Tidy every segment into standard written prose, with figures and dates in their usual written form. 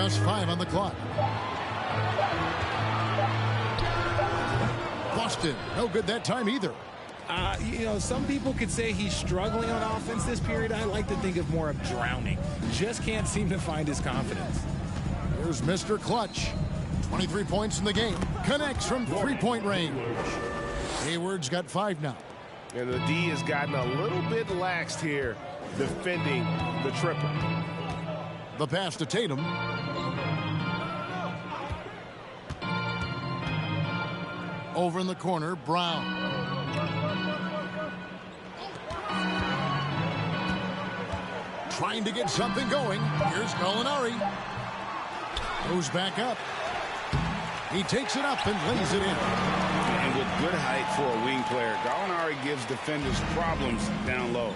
Just 5 on the clock. Boston, no good that time either. Some people could say he's struggling on offense this period. I like to think of more of drowning. Just can't seem to find his confidence. Here's Mr. Clutch. 23 points in the game. Connects from three-point range. Hayward's got 5 now. And the D has gotten a little bit laxed here, defending the triple. The pass to Tatum. Over in the corner, Brown. Trying to get something going. Here's Gallinari. Goes back up. He takes it up and lays it in. And with good height for a wing player, Gallinari gives defenders problems down low.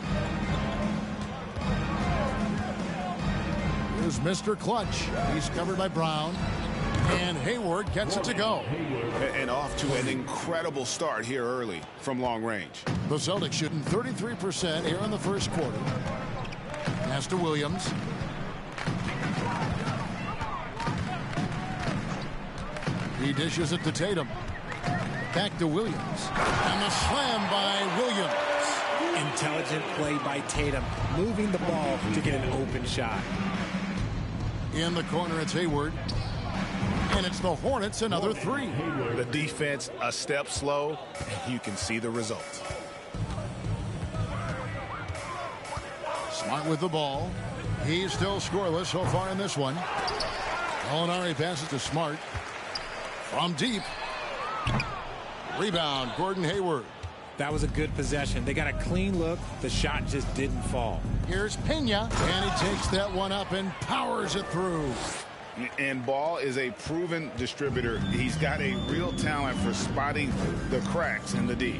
Here's Mr. Clutch. He's covered by Brown. And Hayward gets it to go. And off to an incredible start here early from long range. The Celtics shooting 33% here in the first quarter. Pass to Williams. He dishes it to Tatum. Back to Williams. And the slam by Williams. Intelligent play by Tatum, moving the ball to get an open shot. In the corner, it's Hayward. And it's the Hornets, another 3. The defense a step slow, and you can see the result. Smart with the ball. He's still scoreless so far in this one. Gallinari passes to Smart. From deep. Rebound, Gordon Hayward. That was a good possession. They got a clean look. The shot just didn't fall. Here's Pena, and he takes that one up and powers it through. And Ball is a proven distributor. He's got a real talent for spotting the cracks in the D.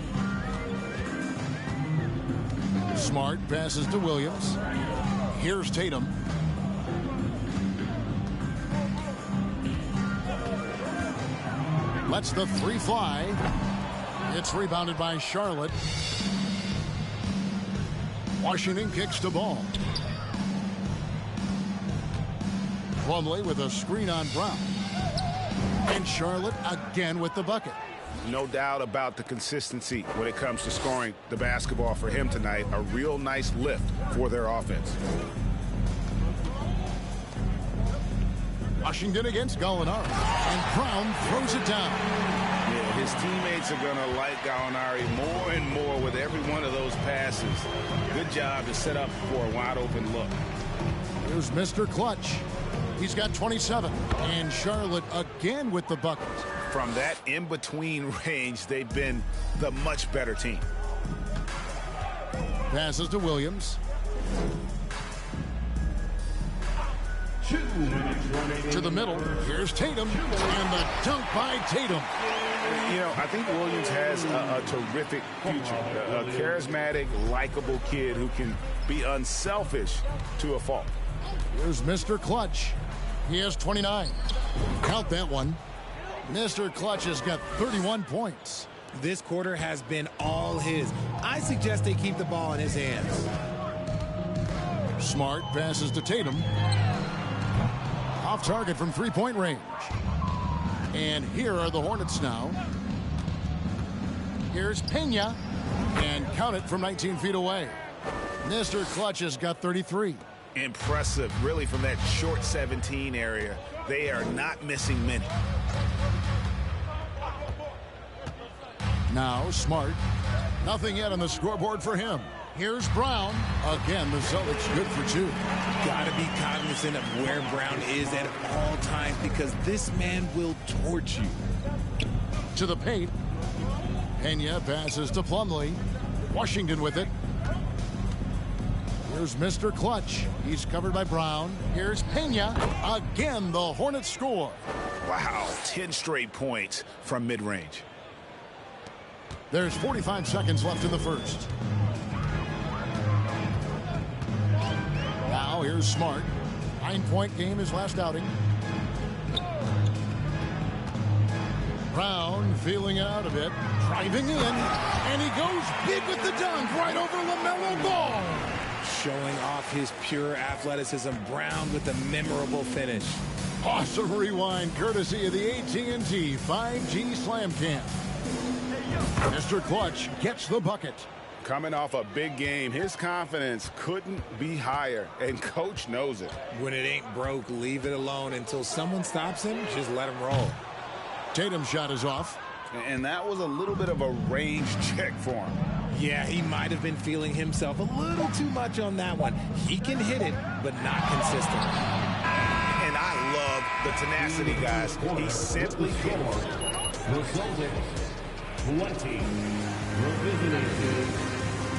Smart passes to Williams. Here's Tatum. Lets the 3 fly. It's rebounded by Charlotte. Washington kicks the ball. Plumlee with a screen on Brown. And Charlotte again with the bucket. No doubt about the consistency when it comes to scoring the basketball for him tonight. A real nice lift for their offense. Washington against Gallinari. And Brown throws it down. Yeah, his teammates are going to like Gallinari more and more with every one of those passes. Good job to set up for a wide open look. Here's Mr. Clutch. He's got 27. And Charlotte again with the bucket. From that in-between range, they've been the much better team. Passes to Williams. To the middle. Here's Tatum. And the dunk by Tatum. I think Williams has a terrific future. A charismatic, likable kid who can be unselfish to a fault. Here's Mr. Clutch. He has 29. Count that one. Mr. Clutch has got 31 points. This quarter has been all his. I suggest they keep the ball in his hands. Smart passes to Tatum. Off target from three-point range. And here are the Hornets now. Here's Pena. And count it from 19 feet away. Mr. Clutch has got 33. Impressive, really, from that short 17 area. They are not missing many. Now Smart. Nothing yet on the scoreboard for him. Here's Brown. Again, the Celtics good for 2. Gotta be cognizant of where Brown is at all times because this man will torch you. To the paint. Pena passes to Plumlee. Washington with it. Here's Mr. Clutch. He's covered by Brown. Here's Pena. Again, the Hornets score. Wow, 10 straight points from mid-range. There's 45 seconds left in the first. Now here's Smart. 9-point game his last outing. Brown feeling it out a bit. Driving in. And he goes big with the dunk right over LaMelo Ball. Showing off his pure athleticism. Brown with a memorable finish. Awesome rewind courtesy of the AT&T 5G Slam Cam. Mr. Clutch gets the bucket. Coming off a big game, his confidence couldn't be higher, and coach knows it. When it ain't broke, leave it alone until someone stops him. Just let him roll. Tatum's shot is off. And that was a little bit of a range check for him. Yeah, he might have been feeling himself a little too much on that one. He can hit it, but not consistently. And I love the tenacity, guys. He simply can. The Celtics, 20. Revisiting to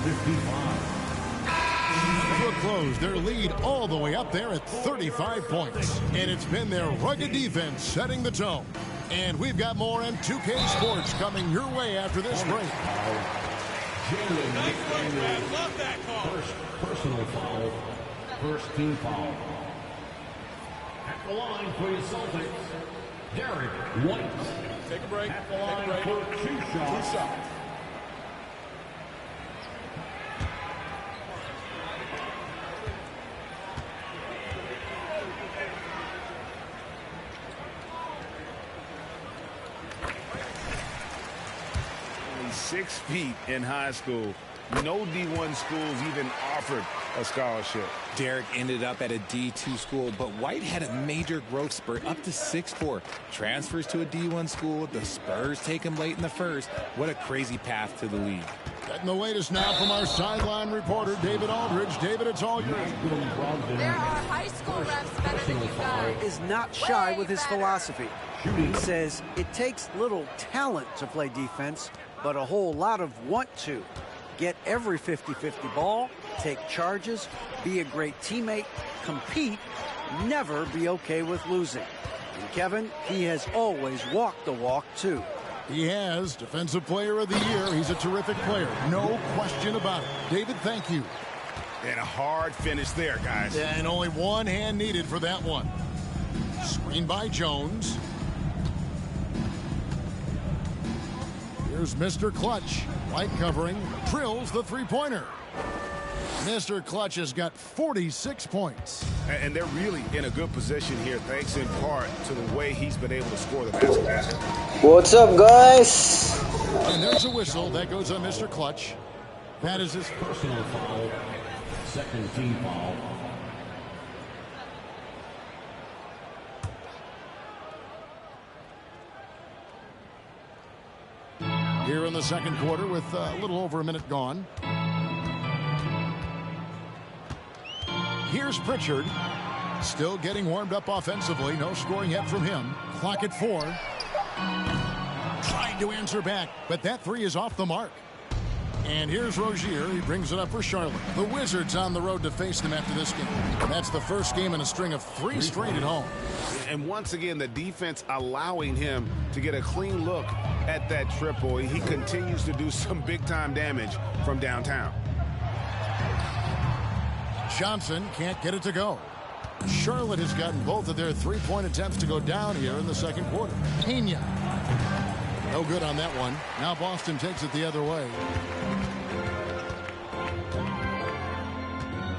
55. To close their lead all the way up there at 35 points. And it's been their rugged defense setting the tone. And we've got more M2K Sports coming your way after this break. Nice work, man. Love that call. First personal foul. First team foul. At the line for the Celtics, Derek White. Take a break. At the line for two shots. Only 6 feet in high school. No D1 schools even offered a scholarship. Derek ended up at a D2 school, but White had a major growth spurt up to 6'4". Transfers to a D1 school. The Spurs take him late in the first. What a crazy path to the league. Getting the latest now from our sideline reporter, David Aldridge. David, it's all yours. There are high school refs better than you guys. Is not shy with his philosophy. He says it takes little talent to play defense, but a whole lot of want to. Get every 50-50 ball, take charges, be a great teammate, compete, never be okay with losing. And Kevin, he has always walked the walk too. He has Defensive Player of the Year. He's a terrific player. No question about it. David, thank you. And a hard finish there, guys. And only one hand needed for that one. Screen by Jones. Here's Mr. Clutch. Light covering. Drills the three-pointer. Mr. Clutch has got 46 points. And they're really in a good position here, thanks in part to the way he's been able to score the basketball. What's up, guys? And there's a whistle that goes on Mr. Clutch. That is his Personal foul. Second team foul. here in the second quarter with a little over a minute gone. Here's Pritchard. Still getting warmed up offensively. No scoring yet from him. Clock at 4. Trying to answer back, but that three is off the mark. And here's Rozier. He brings it up for Charlotte. The Wizards on the road to face them after this game. That's the first game in a string of 3 straight at home. And once again, the defense allowing him to get a clean look at that triple. He continues to do some big-time damage from downtown. Johnson can't get it to go. Charlotte has gotten both of their three-point attempts to go down here in the second quarter. Pena. No good on that one. Now Boston takes it the other way.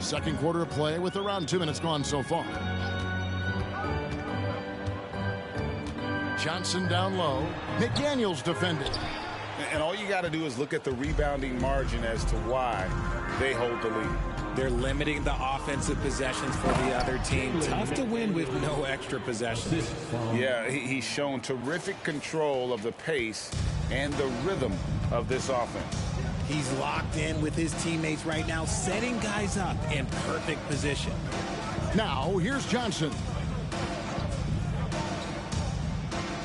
Second quarter of play with around 2 minutes gone so far. Johnson down low. McDaniels defended. And all you got to do is look at the rebounding margin as to why they hold the lead. They're limiting the offensive possessions for the other team. Tough to win with no extra possessions. Yeah, he's shown terrific control of the pace and the rhythm of this offense. He's locked in with his teammates right now, setting guys up in perfect position. Now, here's Johnson.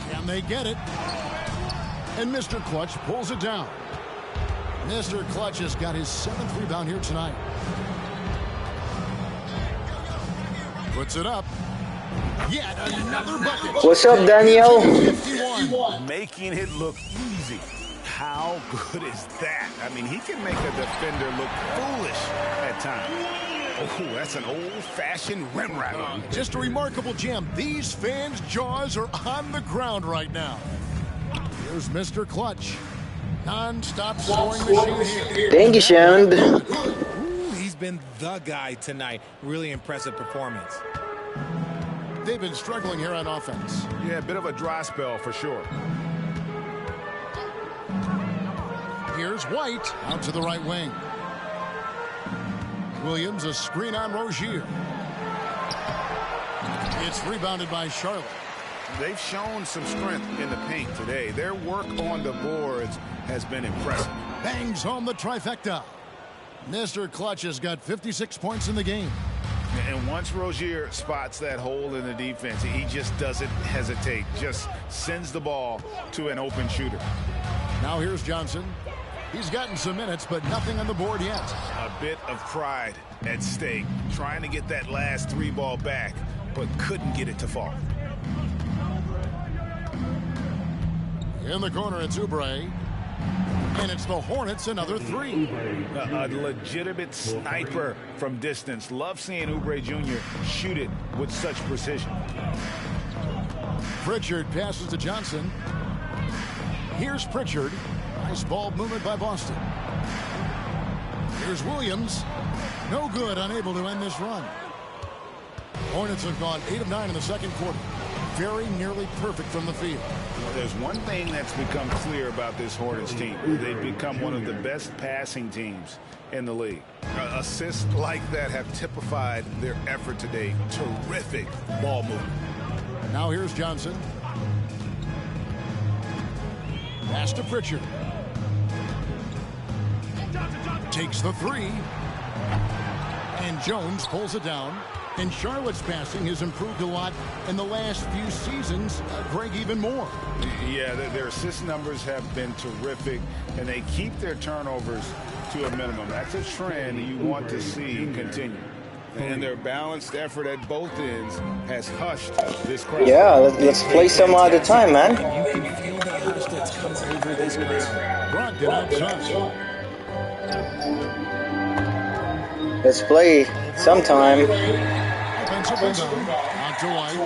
Can they get it? And Mr. Clutch pulls it down. Mr. Clutch has got his 7th rebound here tonight. Puts it up. Yet another bucket. What's up, Daniel? 51. Making it look easy. How good is that? I mean, he can make a defender look foolish at times. Oh, that's an old-fashioned rim rattler. Just a remarkable jam. These fans' jaws are on the ground right now. Here's Mr. Clutch. Non-stop scoring machine here. Thank you, Sean. He's been the guy tonight. Really impressive performance. they've been struggling here on offense. Yeah, a bit of a dry spell for sure. Here's White out to the right wing. Williams, a screen on Rozier. It's rebounded by Charlotte. They've shown some strength in the paint today. Their work on the boards has been impressive. Bangs home the trifecta. Mr. Clutch has got 56 points in the game. And once Rozier spots that hole in the defense, he just doesn't hesitate. Just sends the ball to an open shooter. Now here's Johnson. He's gotten some minutes, but nothing on the board yet. A bit of pride at stake. Trying to get that last three ball back, but couldn't get it to fall. In the corner, it's Oubre. And it's the Hornets, another three. A legitimate sniper from distance. Love seeing Oubre Jr. shoot it with such precision. Pritchard passes to Johnson. Here's Pritchard. Nice ball movement by Boston. Here's Williams. No good, unable to end this run. Hornets have gone 8 of 9 in the second quarter. Very nearly perfect from the field. Well, there's one thing that's become clear about this Hornets team. They've become one of the best passing teams in the league. Assists like that have typified their effort today. Terrific ball movement. Now here's Johnson. Pass to Pritchard. Takes the three. And Jones pulls it down. And Charlotte's passing has improved a lot in the last few seasons. Greg, even more. Yeah, their assist numbers have been terrific, and they keep their turnovers to a minimum. That's a trend you want to see continue. And their balanced effort at both ends has hushed this crowd. Yeah, let's play some other time, man. You can feel the hush that's come over this crowd. Brogdon outside. Let's play sometime. Offensive rebound. Out to White.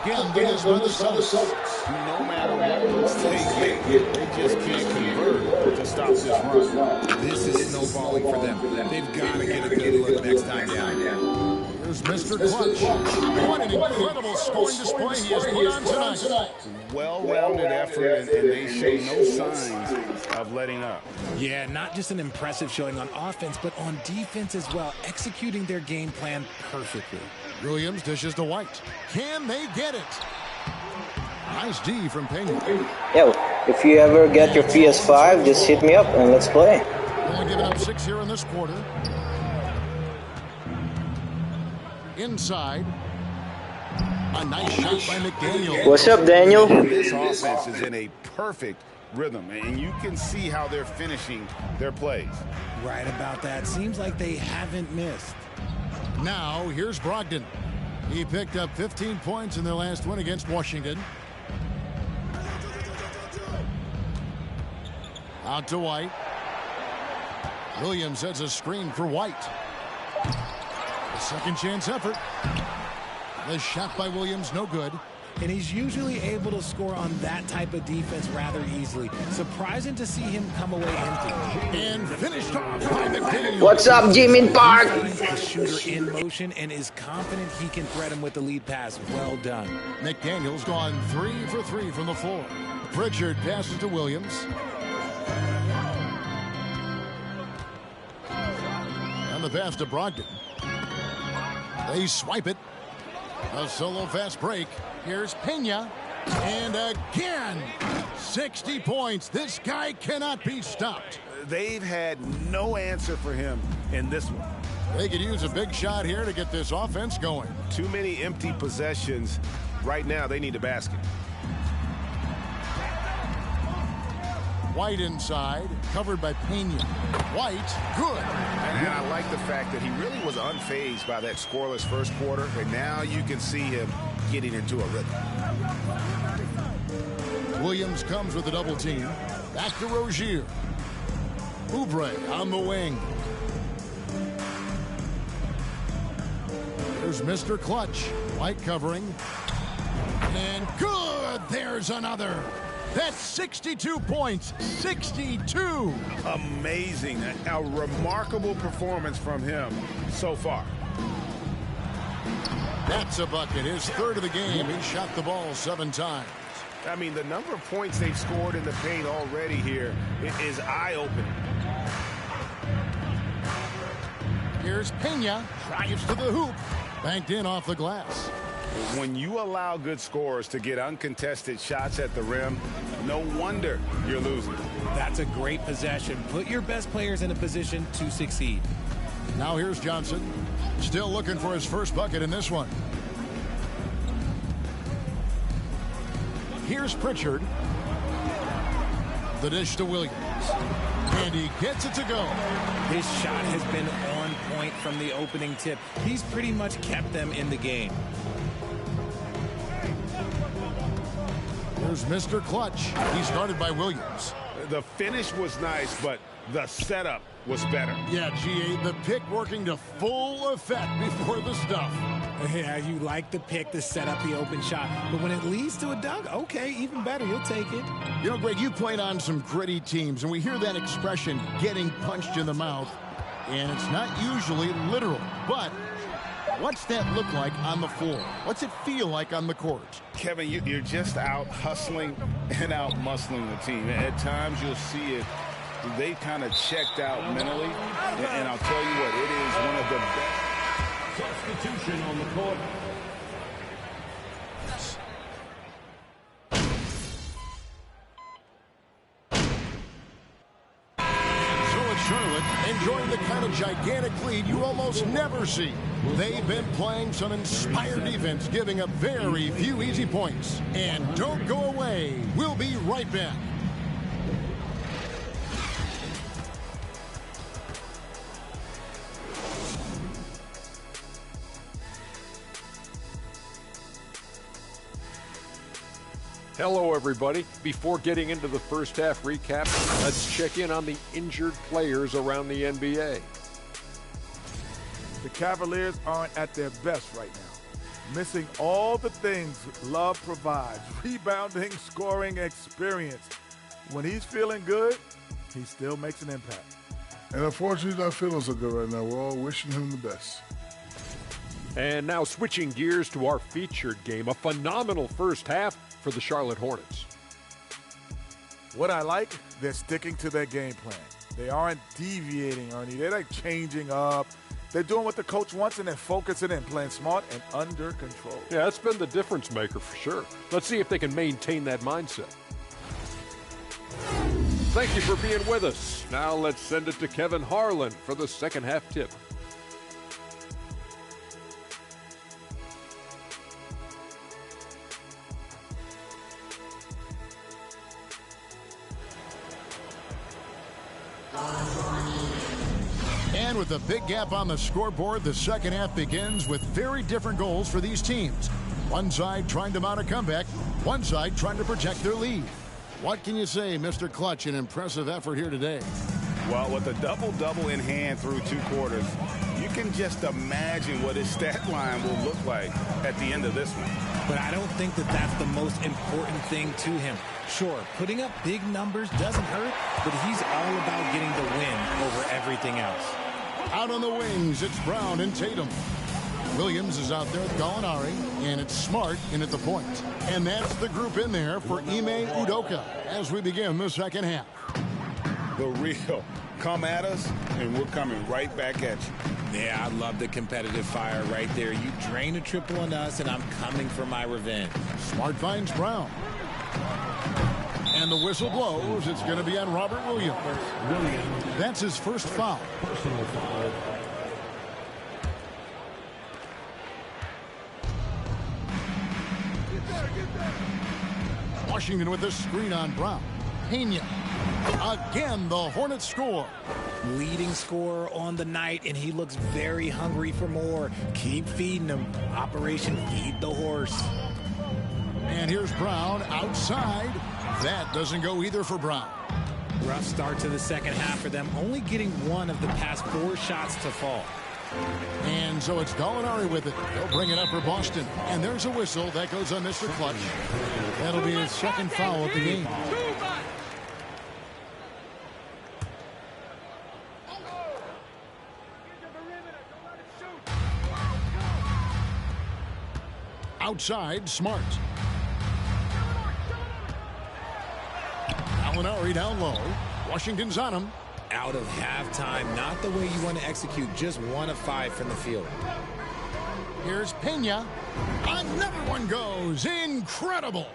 Again, this is the Celtics. No matter what looks they get, they just can't convert to stop this run. This is snowballing for them. They've got to get a good look next time down. Here's Mr. Clutch. What an incredible scoring display he has put on tonight. Well-rounded effort, and they show no signs of letting up. Yeah, not just an impressive showing on offense, but on defense as well, executing their game plan perfectly. Williams dishes to White. Can they get it? Nice D from Pena. Yo, if you ever get your PS5, just hit me up and let's play. Only giving up 6 here in this quarter. Inside. A nice shot by McDaniel. What's up, Daniel? This offense is in a perfect rhythm, and you can see how they're finishing their plays. Right about that. Seems like they haven't missed. Now, here's Brogdon. He picked up 15 points in their last win against Washington. Out to White. Williams sets a screen for White. A second chance effort. The shot by Williams, no good. And he's usually able to score on that type of defense rather easily. Surprising to see him come away empty. And finished off by McDaniel. What's up, Jimmy Park? The shooter in motion and is confident he can thread him with the lead pass. Well done. McDaniel's gone 3 for 3 from the floor. Pritchard passes to Williams. And the pass to Brogdon. They swipe it. A solo fast break. Here's Pena. And again, 60 points. This guy cannot be stopped. They've had no answer for him in this one. They could use a big shot here to get this offense going. Too many empty possessions. Right now, they need a basket. White inside, covered by Pena. White, good. And I like the fact that he really was unfazed by that scoreless first quarter, and now you can see him getting into a rhythm. Williams comes with a double team. Back to Rozier. Oubre on the wing. There's Mr. Clutch. White covering. And good! There's another. That's 62 points. 62. Amazing. A remarkable performance from him so far. That's a bucket. His third of the game. He shot the ball 7 times. I mean, the number of points they've scored in the paint already here is eye-opening. Here's Pena. Drives to the hoop. Banked in off the glass. When you allow good scorers to get uncontested shots at the rim, no wonder you're losing. That's a great possession. Put your best players in a position to succeed. Now here's Johnson. Still looking for his first bucket in this one. Here's Pritchard. The dish to Williams. And he gets it to go. His shot has been on point from the opening tip. He's pretty much kept them in the game. Here's Mr. Clutch. He started by Williams. The finish was nice, but the setup was better. Yeah, GA, the pick working to full effect before the stuff. Yeah, you like the pick to set up the open shot, but when it leads to a dunk, okay, even better, you'll take it. You know, Greg, you played on some gritty teams, and we hear that expression, getting punched in the mouth, and it's not usually literal, but what's that look like on the floor? What's it feel like on the court? Kevin, you're just out hustling and out muscling the team. At times you'll see it. They kind of checked out mentally, and I'll tell you what, it is one of the best. Substitution on the court. Charlotte enjoying the kind of gigantic lead you almost never see. They've been playing some inspired defense, giving up very few easy points. And don't go away. We'll be right back. Hello, everybody. Before getting into the first half recap, let's check in on the injured players around the NBA. The Cavaliers aren't at their best right now, missing all the things Love provides: rebounding, scoring, experience. When he's feeling good, he still makes an impact. And unfortunately, he's not feeling so good right now. We're all wishing him the best. And now switching gears to our featured game, a phenomenal first half for the Charlotte Hornets. What I like, they're sticking to their game plan. They aren't deviating, Ernie. They're like changing up. They're doing what the coach wants, and they're focusing in, playing smart and under control. Yeah, that's been the difference maker for sure. Let's see if they can maintain that mindset. Thank you for being with us. Now let's send it to Kevin Harlan for the second half tip. And with a big gap on the scoreboard, the second half begins with very different goals for these teams. One side trying to mount a comeback, one side trying to protect their lead. What can you say, Mr. Clutch? An impressive effort here today. Well, with a double-double in hand through 2 quarters, you can just imagine what his stat line will look like at the end of this one. But I don't think that that's the most important thing to him. Sure, putting up big numbers doesn't hurt, but he's all about getting the win over everything else. Out on the wings, it's Brown and Tatum. Williams is out there with Gallinari, and it's Smart in at the point. And that's the group in there for Ime Udoka as we begin the second half. The real come at us, and we're coming right back at you. Yeah, I love the competitive fire right there. You drain a triple on us, and I'm coming for my revenge. Smart finds Brown. And the whistle blows. It's going to be on Robert Williams. That's his first foul. Personal foul. Washington with a screen on Brown. Pena. Again, the Hornets score. Leading scorer on the night, and he looks very hungry for more. Keep feeding him. Operation Feed the Horse. And here's Brown outside. That doesn't go either for Brown. Rough start to the second half for them, only getting one of the past 4 shots to fall. And so it's Gallinari with it. They'll bring it up for Boston. And there's a whistle. That goes on Mr. Clutch. That'll be his second foul of the game. Outside, Smart. Gallinari down low. Washington's on him. Out of halftime, not the way you want to execute, just 1 of 5 from the field. Here's Pena. Another one goes. Incredible.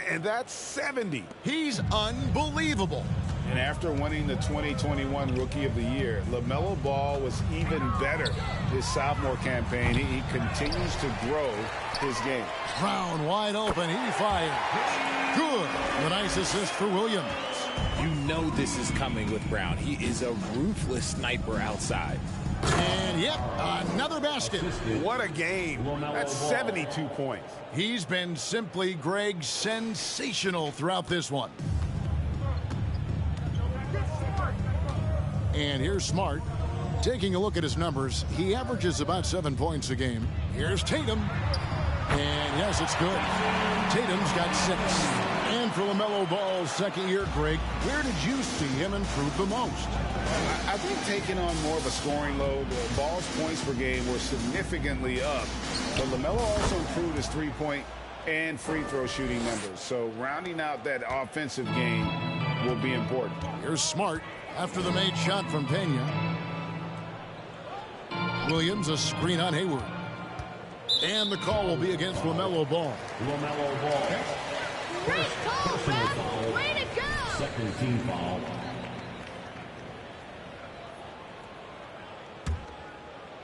And that's 70. He's unbelievable. And after winning the 2021 Rookie of the Year, LaMelo Ball was even better his sophomore campaign. He continues to grow his game. Brown wide open. He fired. Good. A nice assist for Williams. You know this is coming with Brown. He is a ruthless sniper outside. And yep, another basket. What a game. That's 72 points. He's been simply, Greg, sensational throughout this one. And here's Smart. Taking a look at his numbers, he averages about 7 points a game. Here's Tatum. And yes, it's good. Tatum's got 6. And for LaMelo Ball's second year, Greg, where did you see him improve the most? I think taking on more of a scoring load, Ball's points per game were significantly up. But LaMelo also improved his three-point and free throw shooting numbers. So rounding out that offensive game will be important. Here's Smart after the made shot from Pena. Williams, a screen on Hayward. And the call will be against LaMelo Ball. LaMelo Ball. Great call, Ref. Way to go. Second team foul.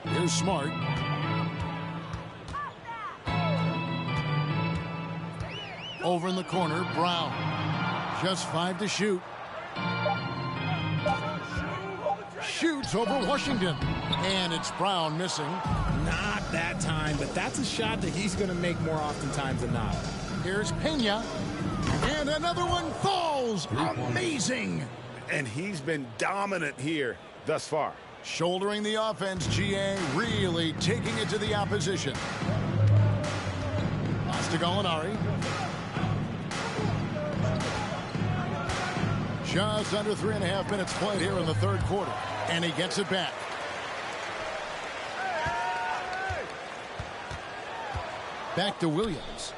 Here's Smart. Over in the corner, Brown. Just 5 to shoot. Shoots over Washington. And it's Brown missing. Not that time, but that's a shot that he's going to make more oftentimes than not. Here's Pena. And another one falls. Amazing. And he's been dominant here thus far. Shouldering the offense, GA, really taking it to the opposition. Pass to Gallinari. Just under 3.5 minutes played here in the third quarter. And he gets it back. Back to Williams.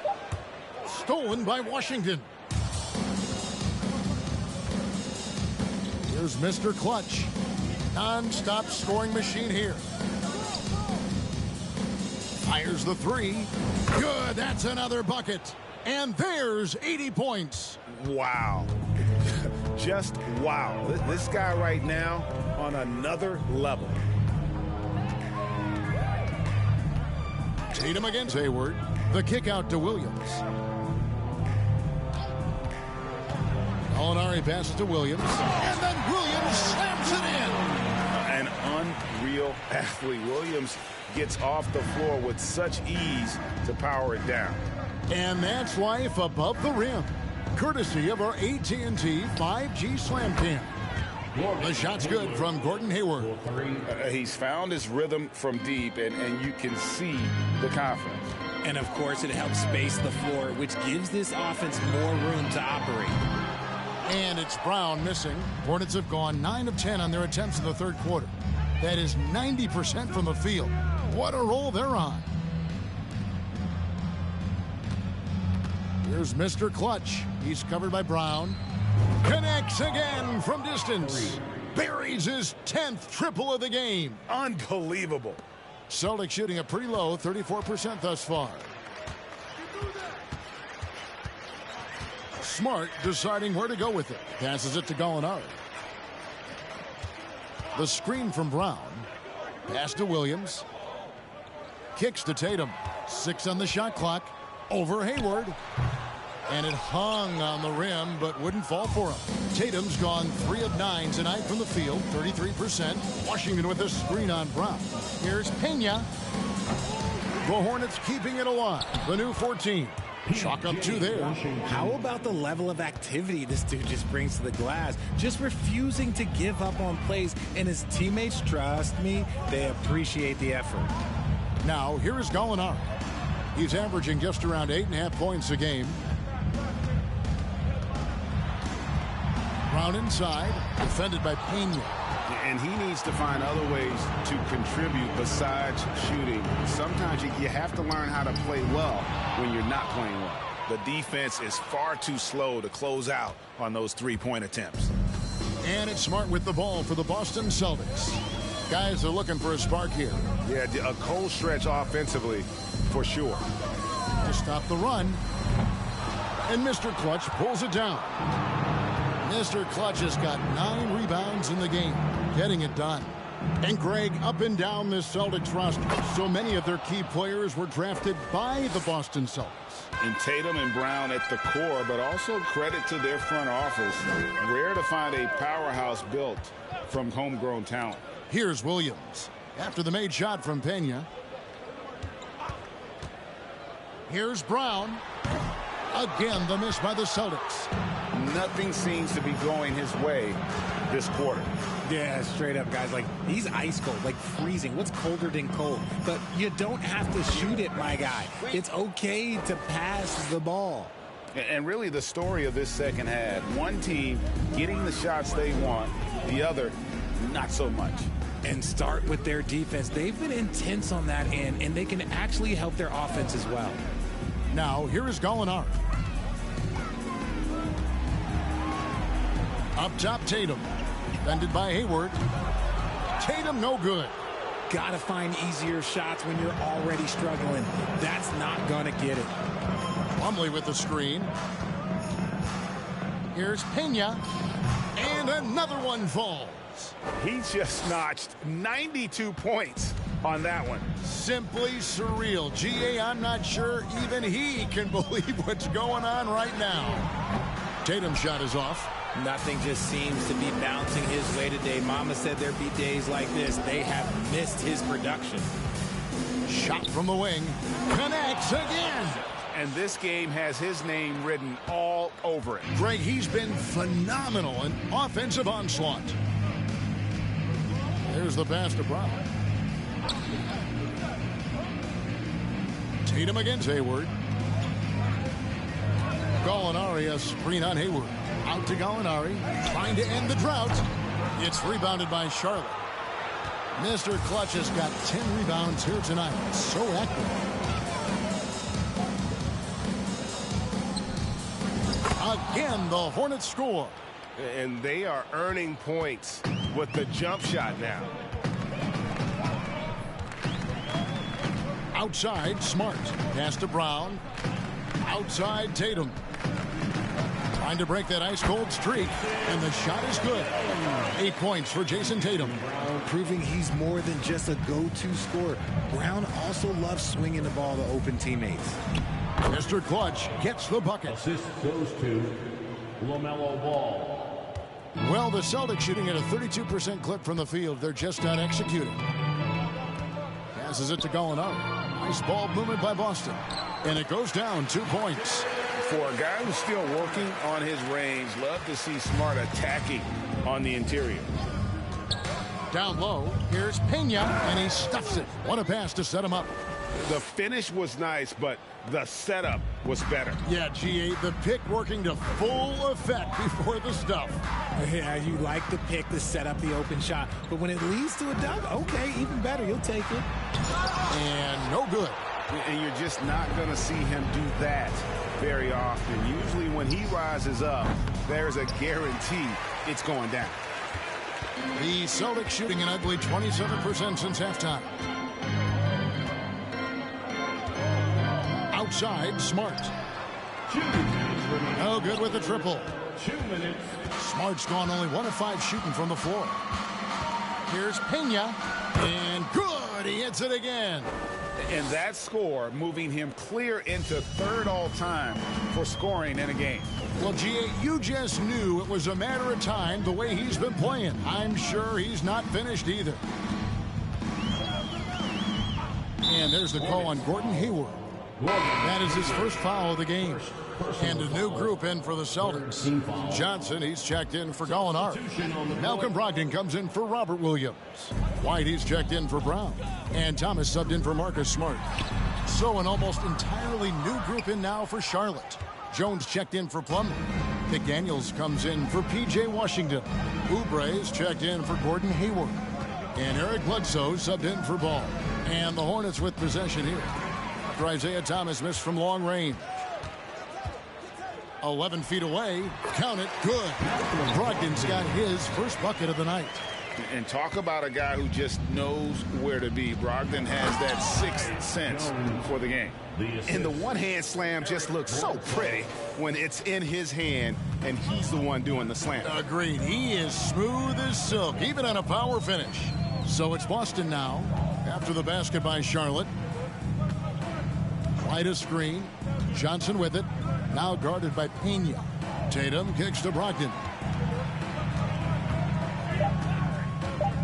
Stolen by Washington. Here's Mr. Clutch. Non-stop scoring machine here. Fires the 3. Good, that's another bucket. And there's 80 points. Wow. Just wow. This guy right now on another level. Tatum against Hayward. The kick out to Williams. Gallinari passes to Williams. And then Williams slams it in. An unreal athlete. Williams gets off the floor with such ease to power it down. And that's life above the rim. Courtesy of our AT&T 5G Slam Cam. The shot's good from Gordon Hayward. He's found his rhythm from deep, and you can see the confidence. And, of course, it helps space the floor, which gives this offense more room to operate. And it's Brown missing. Hornets have gone 9 of 10 on their attempts in the third quarter. That is 90% from the field. What a roll they're on. Here's Mr. Clutch. He's covered by Brown. Connects again from distance. Buries his 10th triple of the game. Unbelievable. Celtics shooting a pretty low 34% thus far. Smart deciding where to go with it. Passes it to Gallinari. The screen from Brown. Pass to Williams. Kicks to Tatum. 6 on the shot clock. Over Hayward. And it hung on the rim, but wouldn't fall for him. Tatum's gone 3 of 9 tonight from the field, 33%. Washington with a screen on Brown. Here's Pena. The Hornets keeping it alive. The new 14. Chalk up 2 there. How about the level of activity this dude just brings to the glass? Just refusing to give up on plays, and his teammates, trust me, they appreciate the effort. Now, here is Gallinari. He's averaging just around 8.5 points a game. Brown inside, defended by Pena. And he needs to find other ways to contribute besides shooting. Sometimes you have to learn how to play well when you're not playing well. The defense is far too slow to close out on those three-point attempts. And it's Smart with the ball for the Boston Celtics. Guys are looking for a spark here. Yeah, a cold stretch offensively for sure. To stop the run. And Mr. Clutch pulls it down. Mr. Clutch has got 9 rebounds in the game, getting it done. And Greg, up and down this Celtics roster, so many of their key players were drafted by the Boston Celtics. And Tatum and Brown at the core, but also credit to their front office. Rare to find a powerhouse built from homegrown talent. Here's Williams after the made shot from Pena. Here's Brown. Again, the miss by the Celtics. Nothing seems to be going his way this quarter. Yeah, straight up, guys. Like, he's ice cold, like freezing. What's colder than cold? But you don't have to shoot it, my guy. It's okay to pass the ball. And really the story of this second half, one team getting the shots they want, the other not so much. And start with their defense. They've been intense on that end, and they can actually help their offense as well. Now, here is Gallinari. Up top, Tatum. Defended by Hayward. Tatum, no good. Gotta find easier shots when you're already struggling. That's not gonna get it. Plumlee with the screen. Here's Pena. And another one falls. He just notched 92 points on that one. Simply surreal. GA, I'm not sure even he can believe what's going on right now. Tatum's shot is off. Nothing just seems to be bouncing his way today. Mama said there'd be days like this. They have missed his production. Shot from the wing. Connects again. And this game has his name written all over it. Greg, he's been phenomenal in offensive onslaught. There's the pass to Brown. Tatum against Hayward. Gallinari, a screen on Hayward. Out to Gallinari, trying to end the drought. It's rebounded by Charlotte. Mr. Clutch has got 10 rebounds here tonight. So active. Again, the Hornets score. And they are earning points with the jump shot now. Outside, Smart. Pass to Brown. Outside, Tatum. Trying to break that ice-cold streak, and the shot is good. 8 points for Jason Tatum. Brown proving he's more than just a go-to scorer. Brown also loves swinging the ball to open teammates. Mr. Clutch gets the bucket. Assist goes to LaMelo Ball. Well, the Celtics shooting at a 32% clip from the field. They're just not executing. Passes it to Gallinari. Nice ball movement by Boston. And it goes down 2 points. For a guy who's still working on his range, love to see Smart attacking on the interior. Down low, here's Pena, and he stuffs it. What a pass to set him up. The finish was nice, but the setup was better. Yeah, GA, the pick working to full effect before the stuff. Yeah, you like the pick to set up the open shot, but when it leads to a dunk, okay, even better, you'll take it. And no good. And you're just not going to see him do that very often. Usually when he rises up, there's a guarantee it's going down. The Celtics shooting an ugly 27% since halftime. Outside, Smart. No good with the triple. 2 minutes. Smart's gone only 1 of 5 shooting from the floor. Here's Pena, and good, he hits it again. And that score moving him clear into third all-time for scoring in a game. Well, GA, you just knew it was a matter of time the way he's been playing. I'm sure he's not finished either. And there's the call on Gordon Hayward. That is his first foul of the game. And a new group in for the Celtics. Johnson, he's checked in for Gallinari. Malcolm Brogdon comes in for Robert Williams. White, he's checked in for Brown. And Thomas subbed in for Marcus Smart. So an almost entirely new group in now for Charlotte. Jones checked in for Plumlee. McDaniels comes in for P.J. Washington. Oubre's checked in for Gordon Hayward. And Eric Bledsoe subbed in for Ball. And the Hornets with possession here. After Isaiah Thomas missed from long range. 11 feet away. Count it. Good. Brogdon's got his first bucket of the night. And talk about a guy who just knows where to be. Brogdon has that sixth sense for the game. And the one-hand slam just looks so pretty when it's in his hand and he's the one doing the slam. Agreed. He is smooth as silk, even on a power finish. So it's Boston now after the basket by Charlotte. Wide a screen. Johnson with it. Now guarded by Pena. Tatum kicks to Brogdon.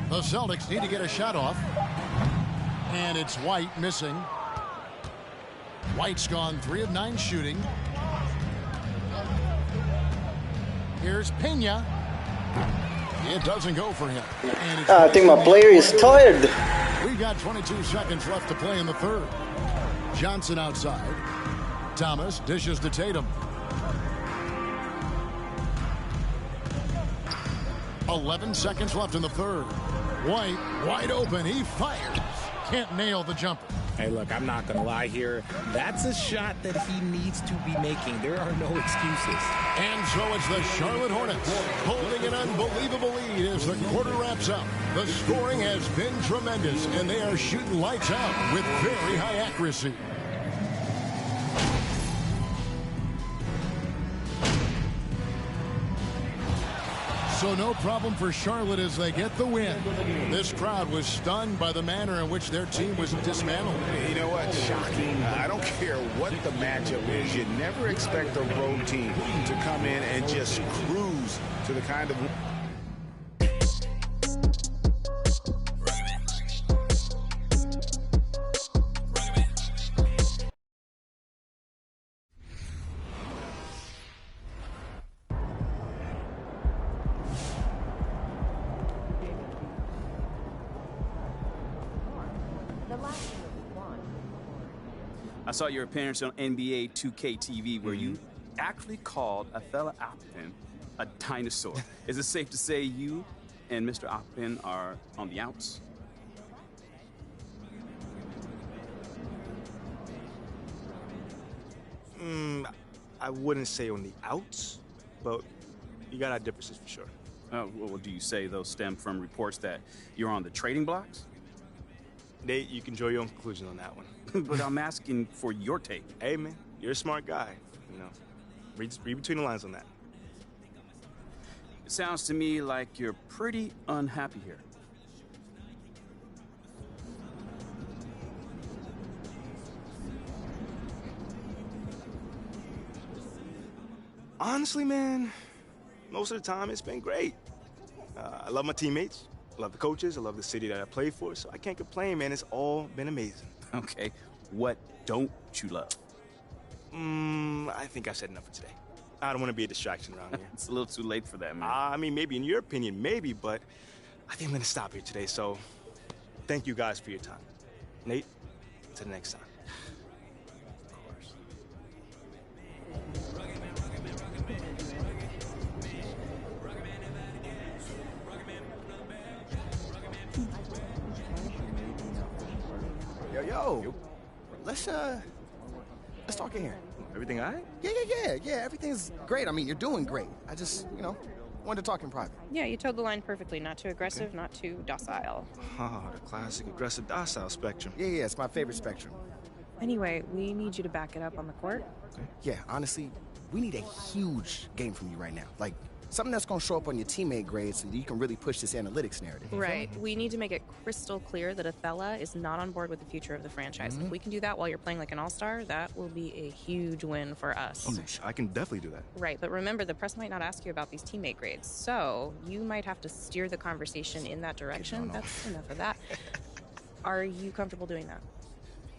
The Celtics need to get a shot off. And it's White missing. White's gone 3 of 9 shooting. Here's Pena. It doesn't go for him. And I think my player is tired. We've got 22 seconds left to play in the third. Johnson outside. Thomas dishes to Tatum. 11 seconds left in the third. White wide open. He fires. Can't nail the jumper. Hey, look, I'm not going to lie here. That's a shot that he needs to be making. There are no excuses. And so it's the Charlotte Hornets holding an unbelievable lead as the quarter wraps up. The scoring has been tremendous, and they are shooting lights out with very high accuracy. So no problem for Charlotte as they get the win. This crowd was stunned by the manner in which their team was dismantled. You know what? Shocking. I don't care what the matchup is. You never expect a road team to come in and just cruise to the kind of... I saw your appearance on NBA2K TV where you actually called a fella Appleton a dinosaur. Is it safe to say you and Mr. Appleton are on the outs? I wouldn't say on the outs, but you got our differences for sure. Well, do you say those stem from reports that you're on the trading blocks? Nate, you can draw your own conclusion on that one. But I'm asking for your take. Hey, man, you're a smart guy. You know, read between the lines on that. It sounds to me like you're pretty unhappy here. Honestly, man, most of the time it's been great. I love my teammates. I love the coaches. I love the city that I play for, so I can't complain, man. It's all been amazing. Okay, what don't you love? I think I said enough for today. I don't want to be a distraction around here. It's a little too late for that, man. I mean, maybe in your opinion, maybe, but I think I'm going to stop here today, so thank you guys for your time. Nate, until the next time. Yo. Let's talk in here. Everything all right? Yeah. Everything's great. I mean, you're doing great. I just, wanted to talk in private. Yeah, you toed the line perfectly. Not too aggressive, not too docile. Oh, the classic aggressive docile spectrum. Yeah, it's my favorite spectrum. Anyway, we need you to back it up on the court. Okay. Yeah, honestly, we need a huge game from you right now. Like, something that's going to show up on your teammate grades so that you can really push this analytics narrative. Right. We need to make it crystal clear that Athela is not on board with the future of the franchise. If we can do that while you're playing like an all-star, that will be a huge win for us. Oh, I can definitely do that. Right, but remember, the press might not ask you about these teammate grades, so you might have to steer the conversation in that direction. No. That's enough of that. Are you comfortable doing that?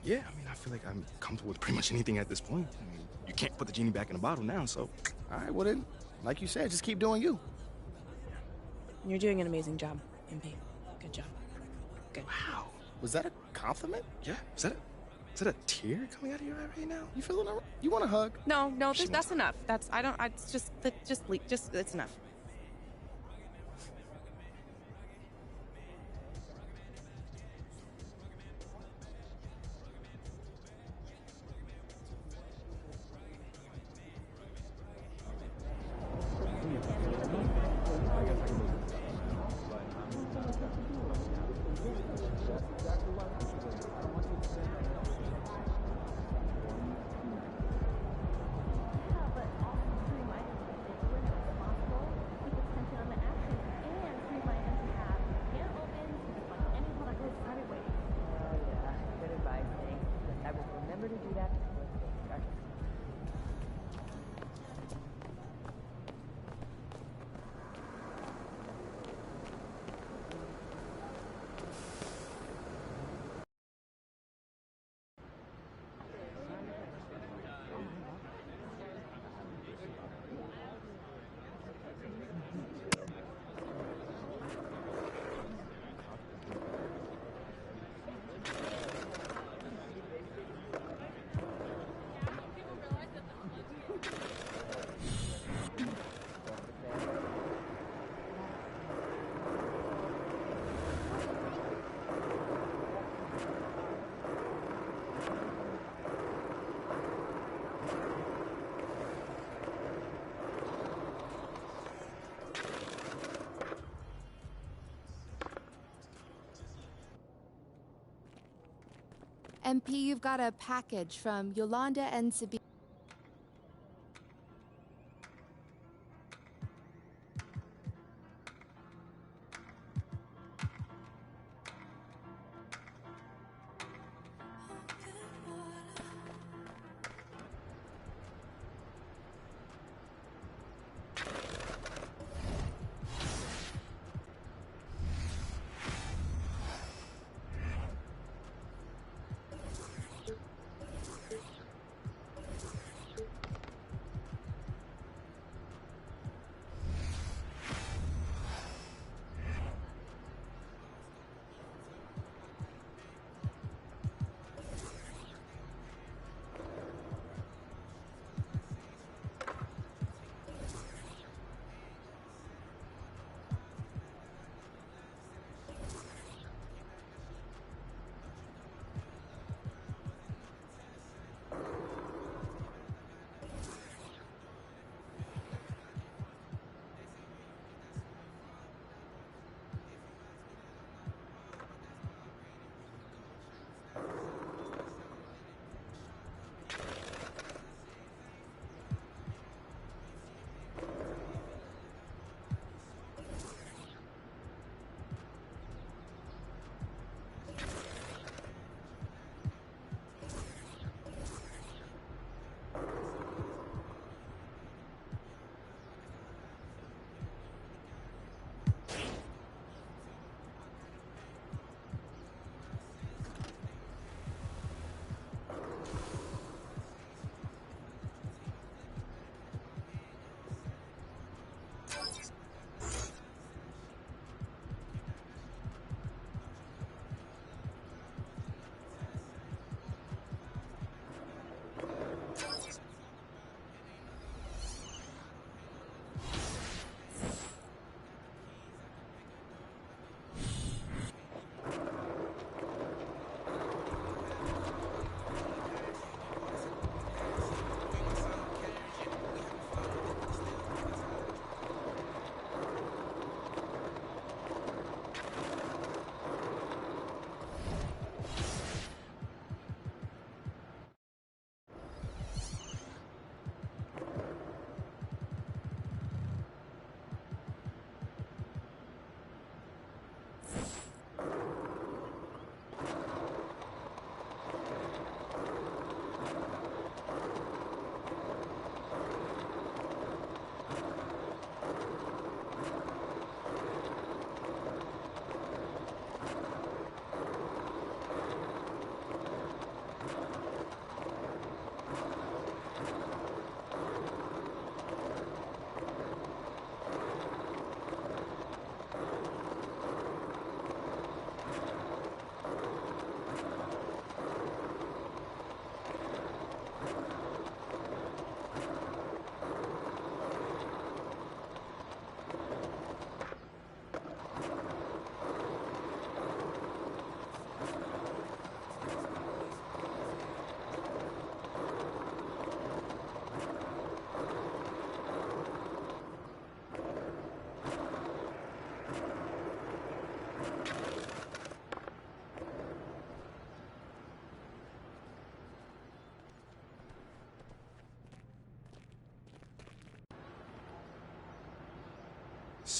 Yeah, I mean, I feel like I'm comfortable with pretty much anything at this point. I mean, you can't put the genie back in the bottle now, so... All right, well then, like you said, just keep doing you. You're doing an amazing job, MP. Good job. Good. Wow. Was that a compliment? Yeah, is that it? Is it a tear coming out of your eye right now? You feeling all right? You want a hug? No, that's enough. It's just it's enough. MP, you've got a package from Yolanda and Sabine.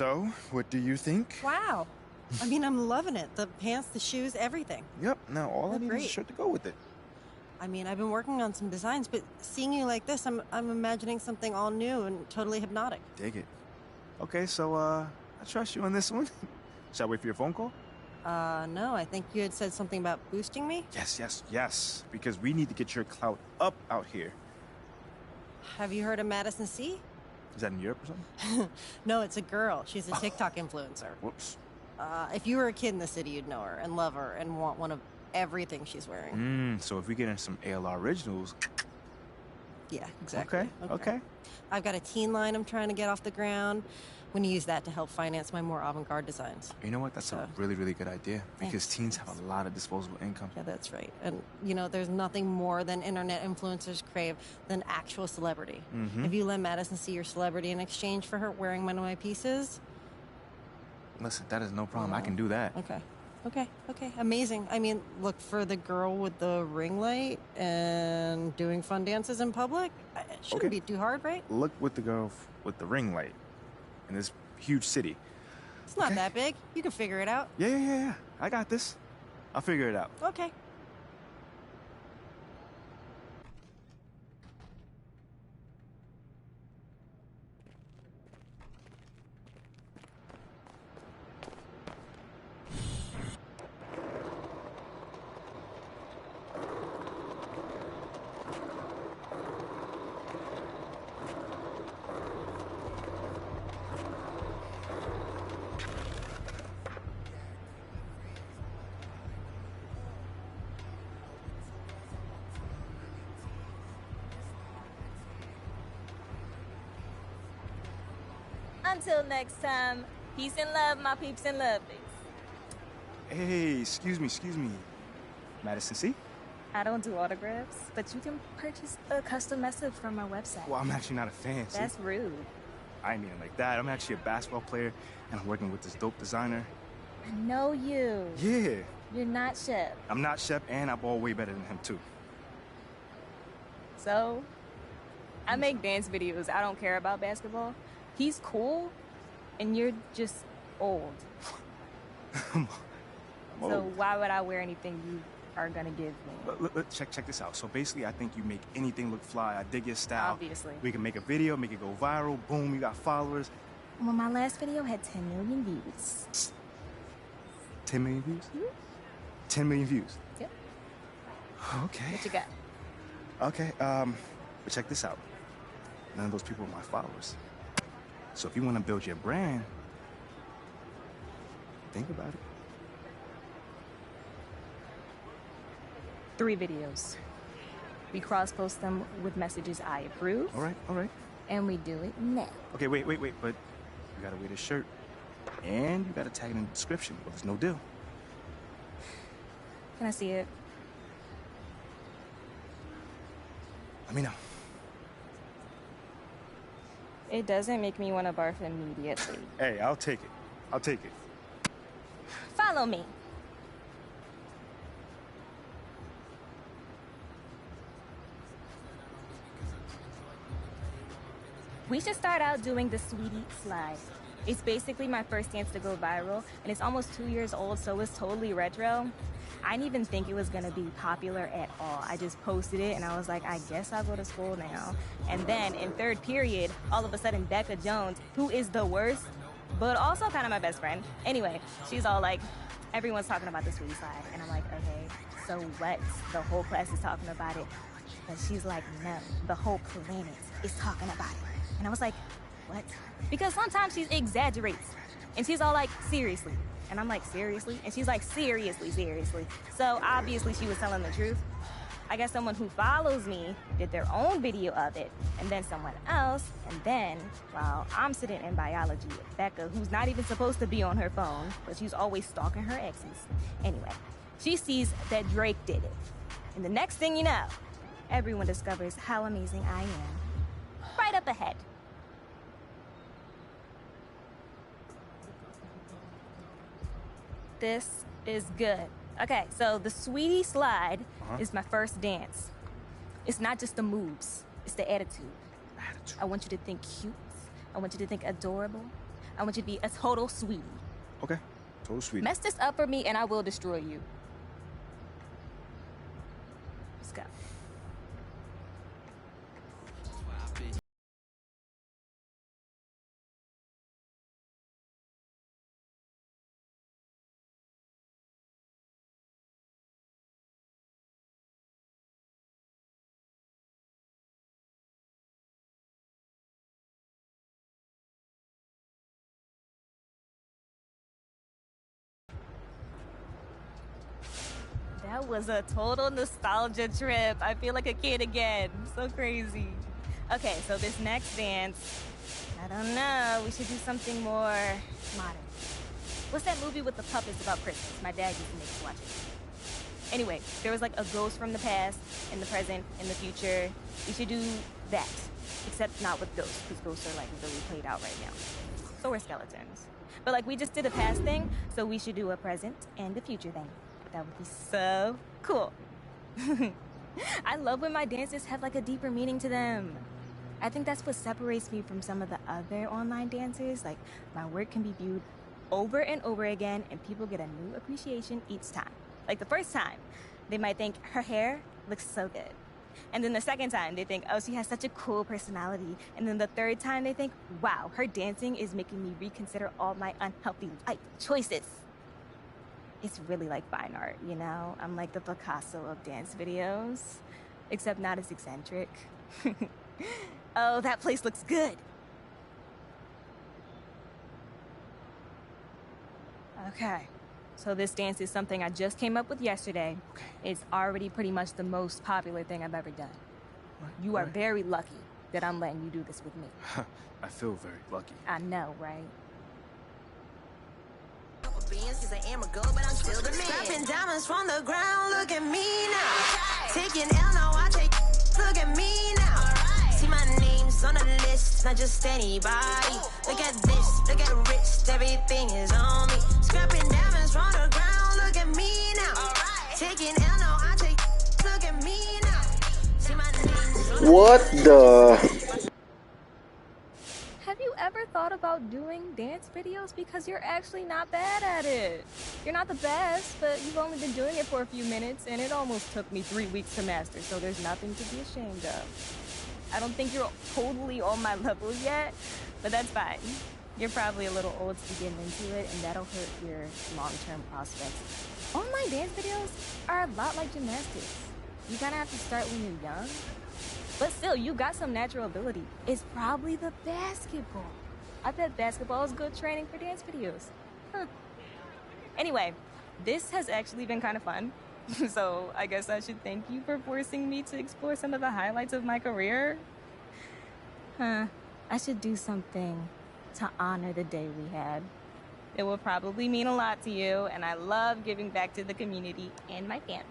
So, what do you think? Wow. I mean, I'm loving it. The pants, the shoes, everything. Yep, now all I need is a great. shirt to go with it. I mean, I've been working on some designs, but seeing you like this, I'm imagining something all new and totally hypnotic. Dig it. Okay, so, I trust you on this one. Shall I wait for your phone call? No, I think you had said something about boosting me? Yes. Because we need to get your clout up out here. Have you heard of Madison C? Is that in Europe or something? No, it's a girl. She's a TikTok influencer. Whoops. If you were a kid in the city, you'd know her and love her and want one of everything she's wearing. So if we get in some ALR originals... Yeah, exactly. Okay. I've got a teen line I'm trying to get off the ground. I'm going to use that to help finance my more avant-garde designs. You know what? That's a really, really good idea. Because teens have a lot of disposable income. Yeah, that's right. And, you know, there's nothing more than internet influencers crave than actual celebrity. If you let Madison see your celebrity in exchange for her wearing one of my pieces... Listen, that is no problem. I can do that. Okay. Amazing. I mean, look for the girl with the ring light and doing fun dances in public. It shouldn't be too hard, right? Look with the girl with the ring light in this huge city. It's not that big. You can figure it out. Yeah. I got this. I'll figure it out. Okay. Until next time, peace and love, my peeps and lovelies. Hey, excuse me. Madison C? I don't do autographs, but you can purchase a custom message from our website. Well, I'm actually not a fan, see? That's rude. I ain't mean it like that. I'm actually a basketball player, and I'm working with this dope designer. I know you. Yeah. You're not Shep. I'm not Shep, and I ball way better than him, too. So, I make dance videos. I don't care about basketball. He's cool, and you're just old. So why would I wear anything you are gonna give me? Look, check this out. So basically, I think you make anything look fly. I dig your style. Obviously. We can make a video, make it go viral. Boom, you got followers. Well, my last video had 10 million views. 10 million views? 10 million views? Yep. Okay. What you got? Okay, but check this out. None of those people are my followers. So if you want to build your brand, think about it. 3 videos. We cross-post them with messages I approve. All right. And we do it now. Okay, wait, but you gotta wear this shirt. And you gotta tag it in the description, or there's no deal. Can I see it? Let me know. It doesn't make me want to barf immediately. Hey, I'll take it. Follow me. We should start out doing the Sweetie Slide. It's basically my first dance to go viral, and it's almost 2 years old, so it's totally retro. I didn't even think it was gonna be popular at all. I just posted it, and I was like, I guess I'll go to school now. And then in 3rd period, all of a sudden, Becca Jones, who is the worst, but also kind of my best friend. Anyway, she's all like, everyone's talking about the Sweetie Slide. And I'm like, okay, so what? The whole class is talking about it. And she's like, no, the whole planet is talking about it. And I was like, what? Because sometimes she exaggerates. And she's all like, seriously. And I'm like, seriously? And she's like, seriously. So obviously she was telling the truth. I guess someone who follows me did their own video of it, and then someone else, and then, while I'm sitting in biology with Becca, who's not even supposed to be on her phone, but she's always stalking her exes. Anyway, she sees that Drake did it. And the next thing you know, everyone discovers how amazing I am. Right up ahead. This is good. Okay, so the Sweetie Slide is my first dance. It's not just the moves, it's the attitude. I want you to think cute. I want you to think adorable. I want you to be a total sweetie. Okay, total sweetie. Mess this up for me and I will destroy you. Let's go. That was a total nostalgia trip. I feel like a kid again. So crazy. Okay, so this next dance, I don't know. We should do something more modern. What's that movie with the puppets about Christmas? My dad used to make us watch it. Anyway, there was like a ghost from the past, in the present, in the future. We should do that, except not with ghosts, because ghosts are like really played out right now. So are skeletons. But like we just did a past thing, so we should do a present and a future thing. That would be so cool. I love when my dances have like a deeper meaning to them. I think that's what separates me from some of the other online dancers. Like my work can be viewed over and over again and people get a new appreciation each time. Like the first time, they might think her hair looks so good. And then the second time, they think, oh, she has such a cool personality. And then the third time, they think, wow, her dancing is making me reconsider all my unhealthy life choices. It's really like fine art, you know? I'm like the Picasso of dance videos, except not as eccentric. Oh, that place looks good. Okay, so this dance is something I just came up with yesterday. Okay. It's already pretty much the most popular thing I've ever done. Right. You are very lucky that I'm letting you do this with me. I feel very lucky. I know, right? Scrapping diamonds from the ground, look at me now. Taking L, now I take, look at me now. See my name's on the list, not just anybody. Look at this, look at rich, everything is on me. Scrapping diamonds from the ground, look at me now. Taking L, now I take, look at me now. See my name's on the What the? Have you ever thought about doing dance videos? Because you're actually not bad at it. You're not the best, but you've only been doing it for a few minutes, and it almost took me 3 weeks to master, so there's nothing to be ashamed of. I don't think you're totally on my level yet, but that's fine. You're probably a little old to be getting into it, and that'll hurt your long-term prospects. Online dance videos are a lot like gymnastics. You kind of have to start when you're young. But still, you got some natural ability. It's probably the basketball. I bet basketball is good training for dance videos. Huh. Anyway, this has actually been kind of fun. So I guess I should thank you for forcing me to explore some of the highlights of my career. I should do something to honor the day we had. It will probably mean a lot to you, and I love giving back to the community and my fans.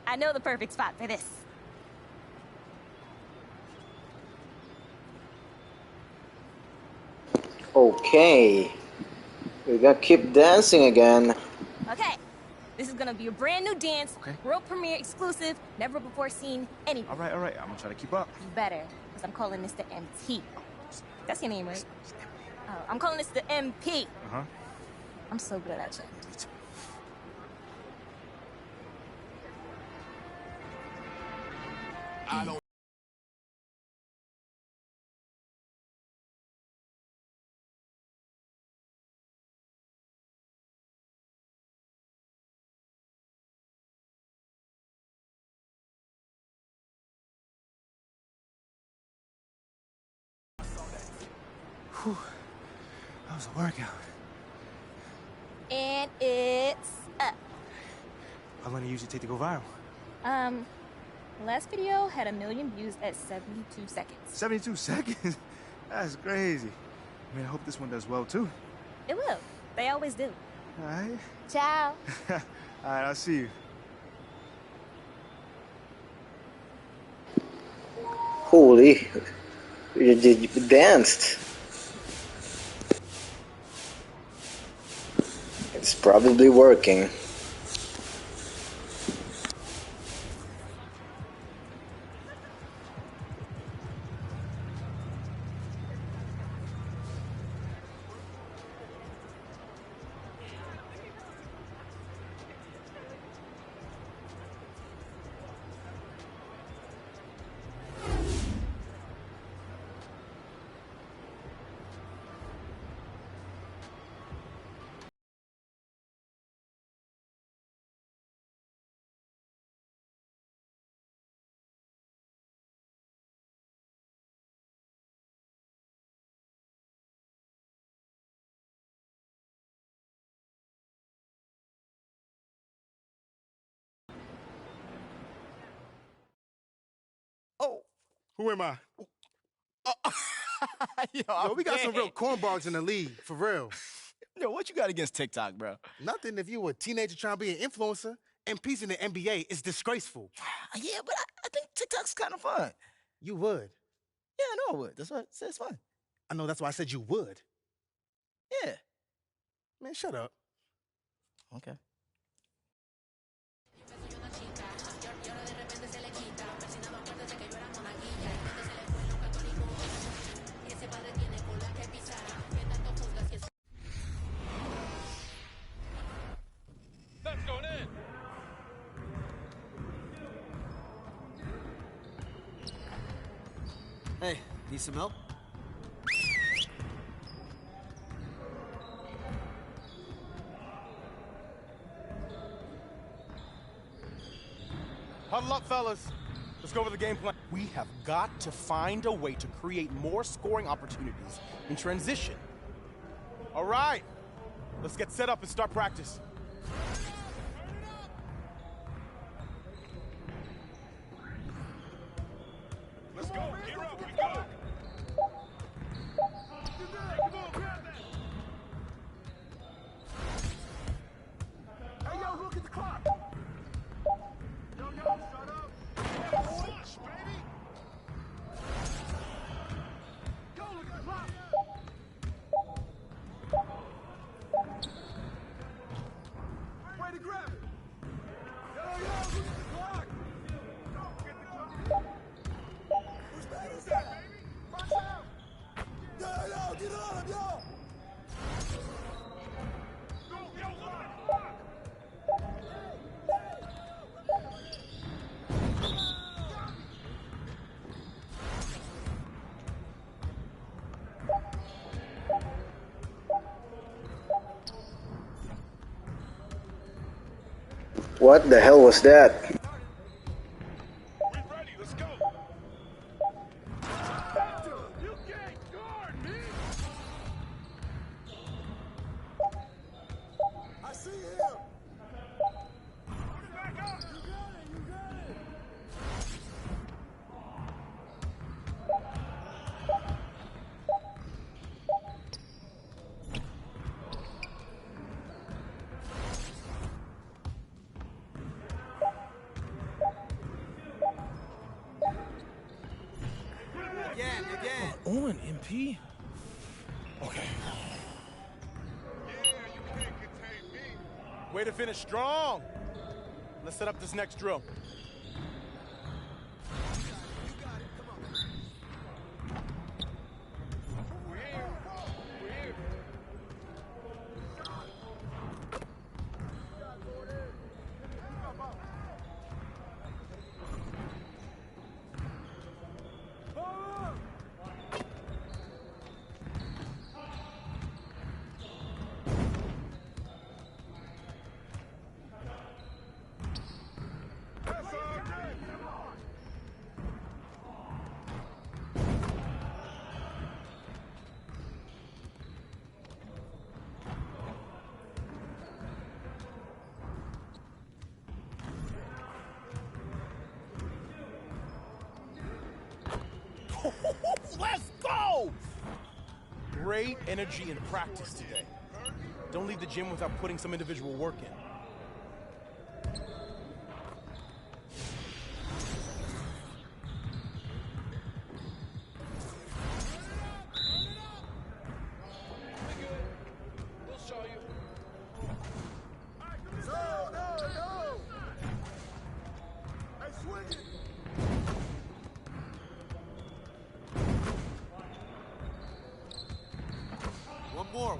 I know the perfect spot for this. Okay, we're gonna keep dancing again. Okay, this is gonna be a brand new dance, world premiere exclusive, never before seen anywhere. All right, I'm gonna try to keep up. You better, because I'm calling this the MT. That's your name, right? Oh, I'm calling this the MP. Uh-huh. I'm so good at you. I don't. Whew. That was a workout. And it's up. How long do you usually take to go viral? The last video had 1 million views at 72 seconds. 72 seconds? That's crazy. I mean, I hope this one does well, too. It will. They always do. All right. Ciao. All right, I'll see you. Holy, you danced. It's probably working. Who am I? Yo, we got some real cornballs in the league, for real. Yo, what you got against TikTok, bro? Nothing if you were a teenager trying to be an influencer. MPs in the NBA is disgraceful. Yeah, but I think TikTok's kind of fun. You would. Yeah, I know I would. That's why I said it's fun. I know, that's why I said you would. Yeah. Man, shut up. Okay. That's going in. Hey, need some help? Huddle up, fellas. Let's go over the game plan. We have got to find a way to create more scoring opportunities in transition. All right. Let's get set up and start practice. Let's go. Gear up. We go. Hey, yo, look at the clock. Yo, shut up. Shush, baby. Yo, look at the clock. Way to grab it. Yo, look at the clock. Don't forget the clock. Who's back? Who's that, baby? Watch out. Yo, get on him, yo. Go, yo, look at the clock. What the hell was that? We ready, let's go. You can't guard me. I see him. Put it back up. You got it, you got it. Again. On, MP. Okay. Yeah, you can't contain me. Way to finish strong. Let's set up this next drill. We're here. We're here. Let's go! Great energy in practice today. Don't leave the gym without putting some individual work in. We'll show you. No! Hey, swing it!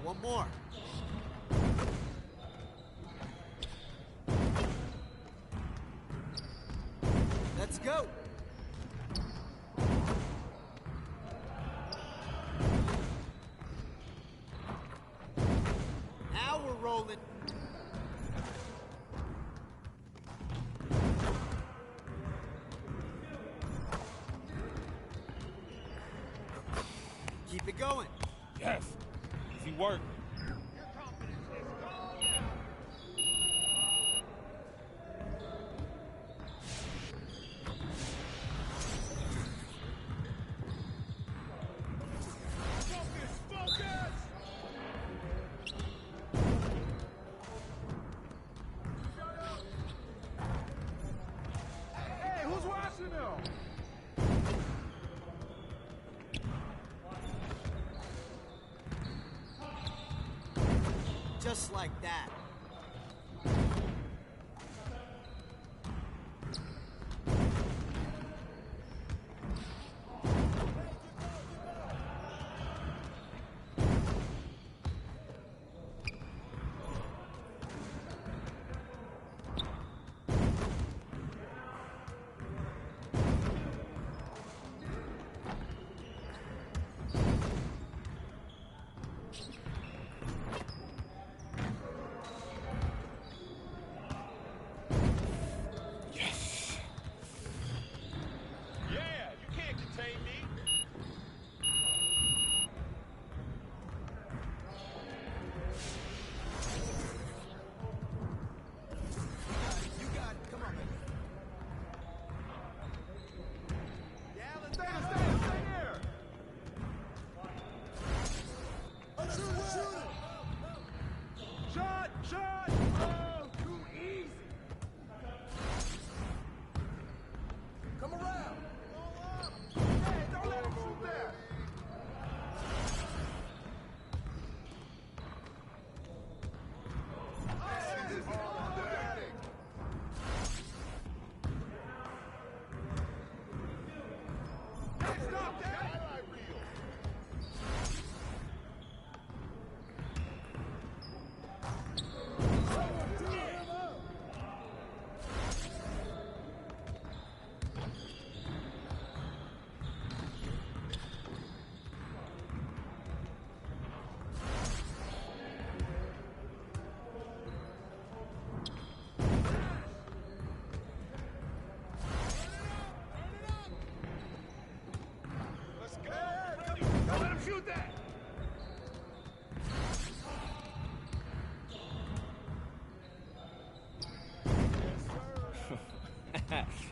One more. Let's go. Now we're rolling. Keep it going. Yes. Easy work. Just like that.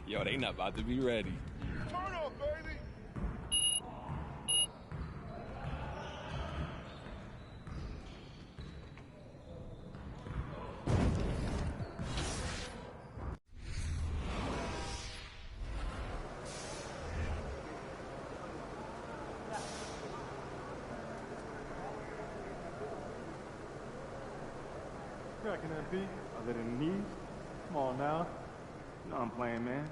Yo, they not about to be ready. Turn up, baby. Cracking that beat, other than knees. Come on now. You know I'm playing, man.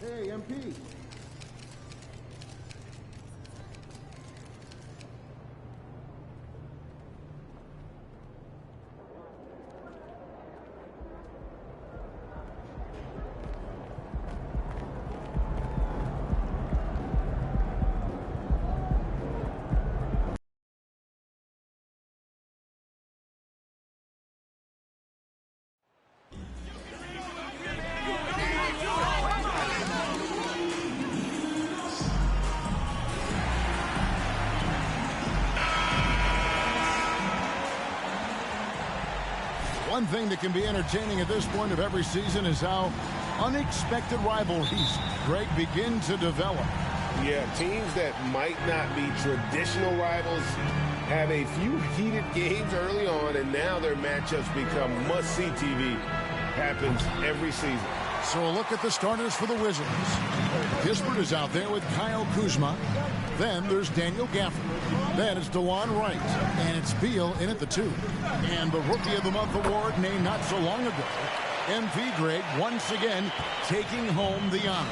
Hey, MP. One thing that can be entertaining at this point of every season is how unexpected rivalries, Greg, begin to develop. Yeah, teams that might not be traditional rivals have a few heated games early on, and now their matchups become must-see TV. Happens every season. So a look at the starters for the Wizards. Kispert is out there with Kyle Kuzma. Then there's Daniel Gafford. Then it's DeLon Wright. And it's Beal in at the 2. And the Rookie of the Month award named not so long ago. MP Greg once again taking home the honor.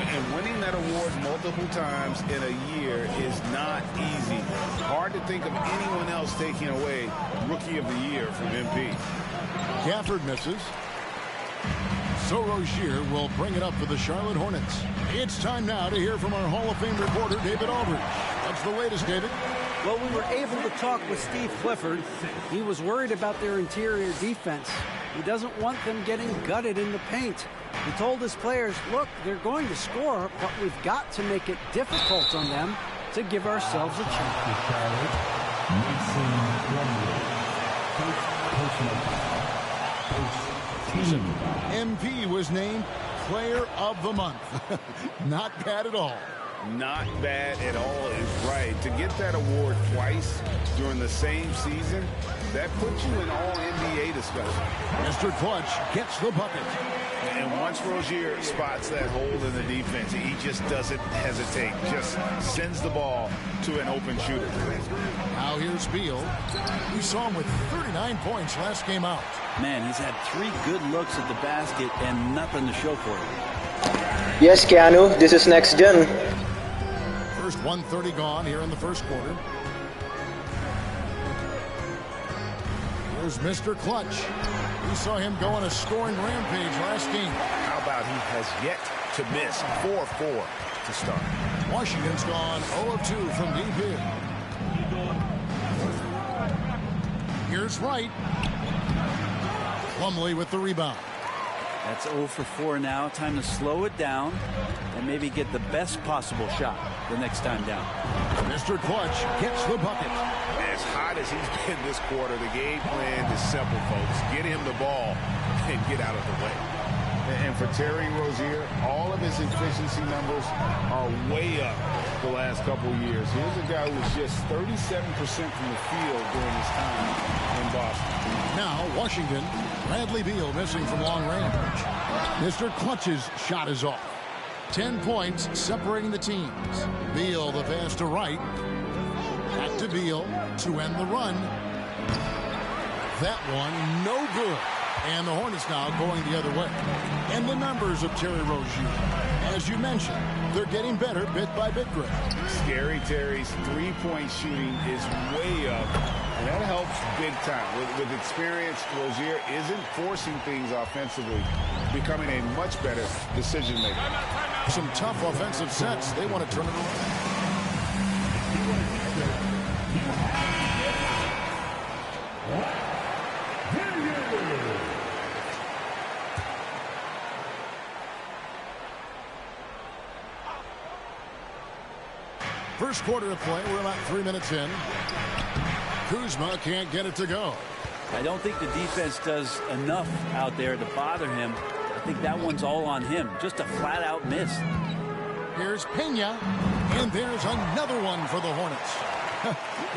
And winning that award multiple times in a year is not easy. Hard to think of anyone else taking away Rookie of the Year from MP. Gafford misses. So Rozier will bring it up for the Charlotte Hornets. It's time now to hear from our Hall of Fame reporter, David Aldridge. What's the latest, David? Well, we were able to talk with Steve Clifford. He was worried about their interior defense. He doesn't want them getting gutted in the paint. He told his players, look, they're going to score, but we've got to make it difficult on them to give ourselves a chance. MP was named Player of the Month. Not bad at all. Not bad at all is right. To get that award twice during the same season, that puts you in all NBA discussion. Mr. Clutch gets the bucket. And once Rozier spots that hole in the defense, he just doesn't hesitate. Just sends the ball to an open shooter. Now here's Beal. We saw him with 39 points last game out. Man, he's had 3 good looks at the basket and nothing to show for it. Yes, Keanu, this is Next Gen. First 1:30 gone here in the first quarter. Here's Mr. Clutch. We saw him go on a scoring rampage last game. How about he has yet to miss 4-4 to start. Washington's gone 0-2 from deep here. Here's Wright. Plumlee with the rebound. That's 0 for 4 now. Time to slow it down and maybe get the best possible shot the next time down. Mr. Clutch gets the bucket. As hot as he's been this quarter, the game plan is simple, folks. Get him the ball and get out of the way. And for Terry Rozier, all of his efficiency numbers are way up the last couple of years. Here's a guy who was just 37% from the field during his time in Boston. Now, Washington, Bradley Beal missing from long range. Mr. Clutch's shot is off. 10 points separating the teams. Beal, the pass to Wright. Back to Beal to end the run. That one, no good. And the Hornets now going the other way. And the numbers of Terry Rozier, as you mentioned, they're getting better bit by bit, Greg. Scary Terry's three-point shooting is way up, and that helps big time. With experience, Rozier isn't forcing things offensively, becoming a much better decision maker. Some tough offensive sets. They want to turn it around. First quarter of play, we're about 3 minutes in. Kuzma can't get it to go. I don't think the defense does enough out there to bother him. I think that one's all on him. Just a flat-out miss. Here's Pena, and there's another one for the Hornets.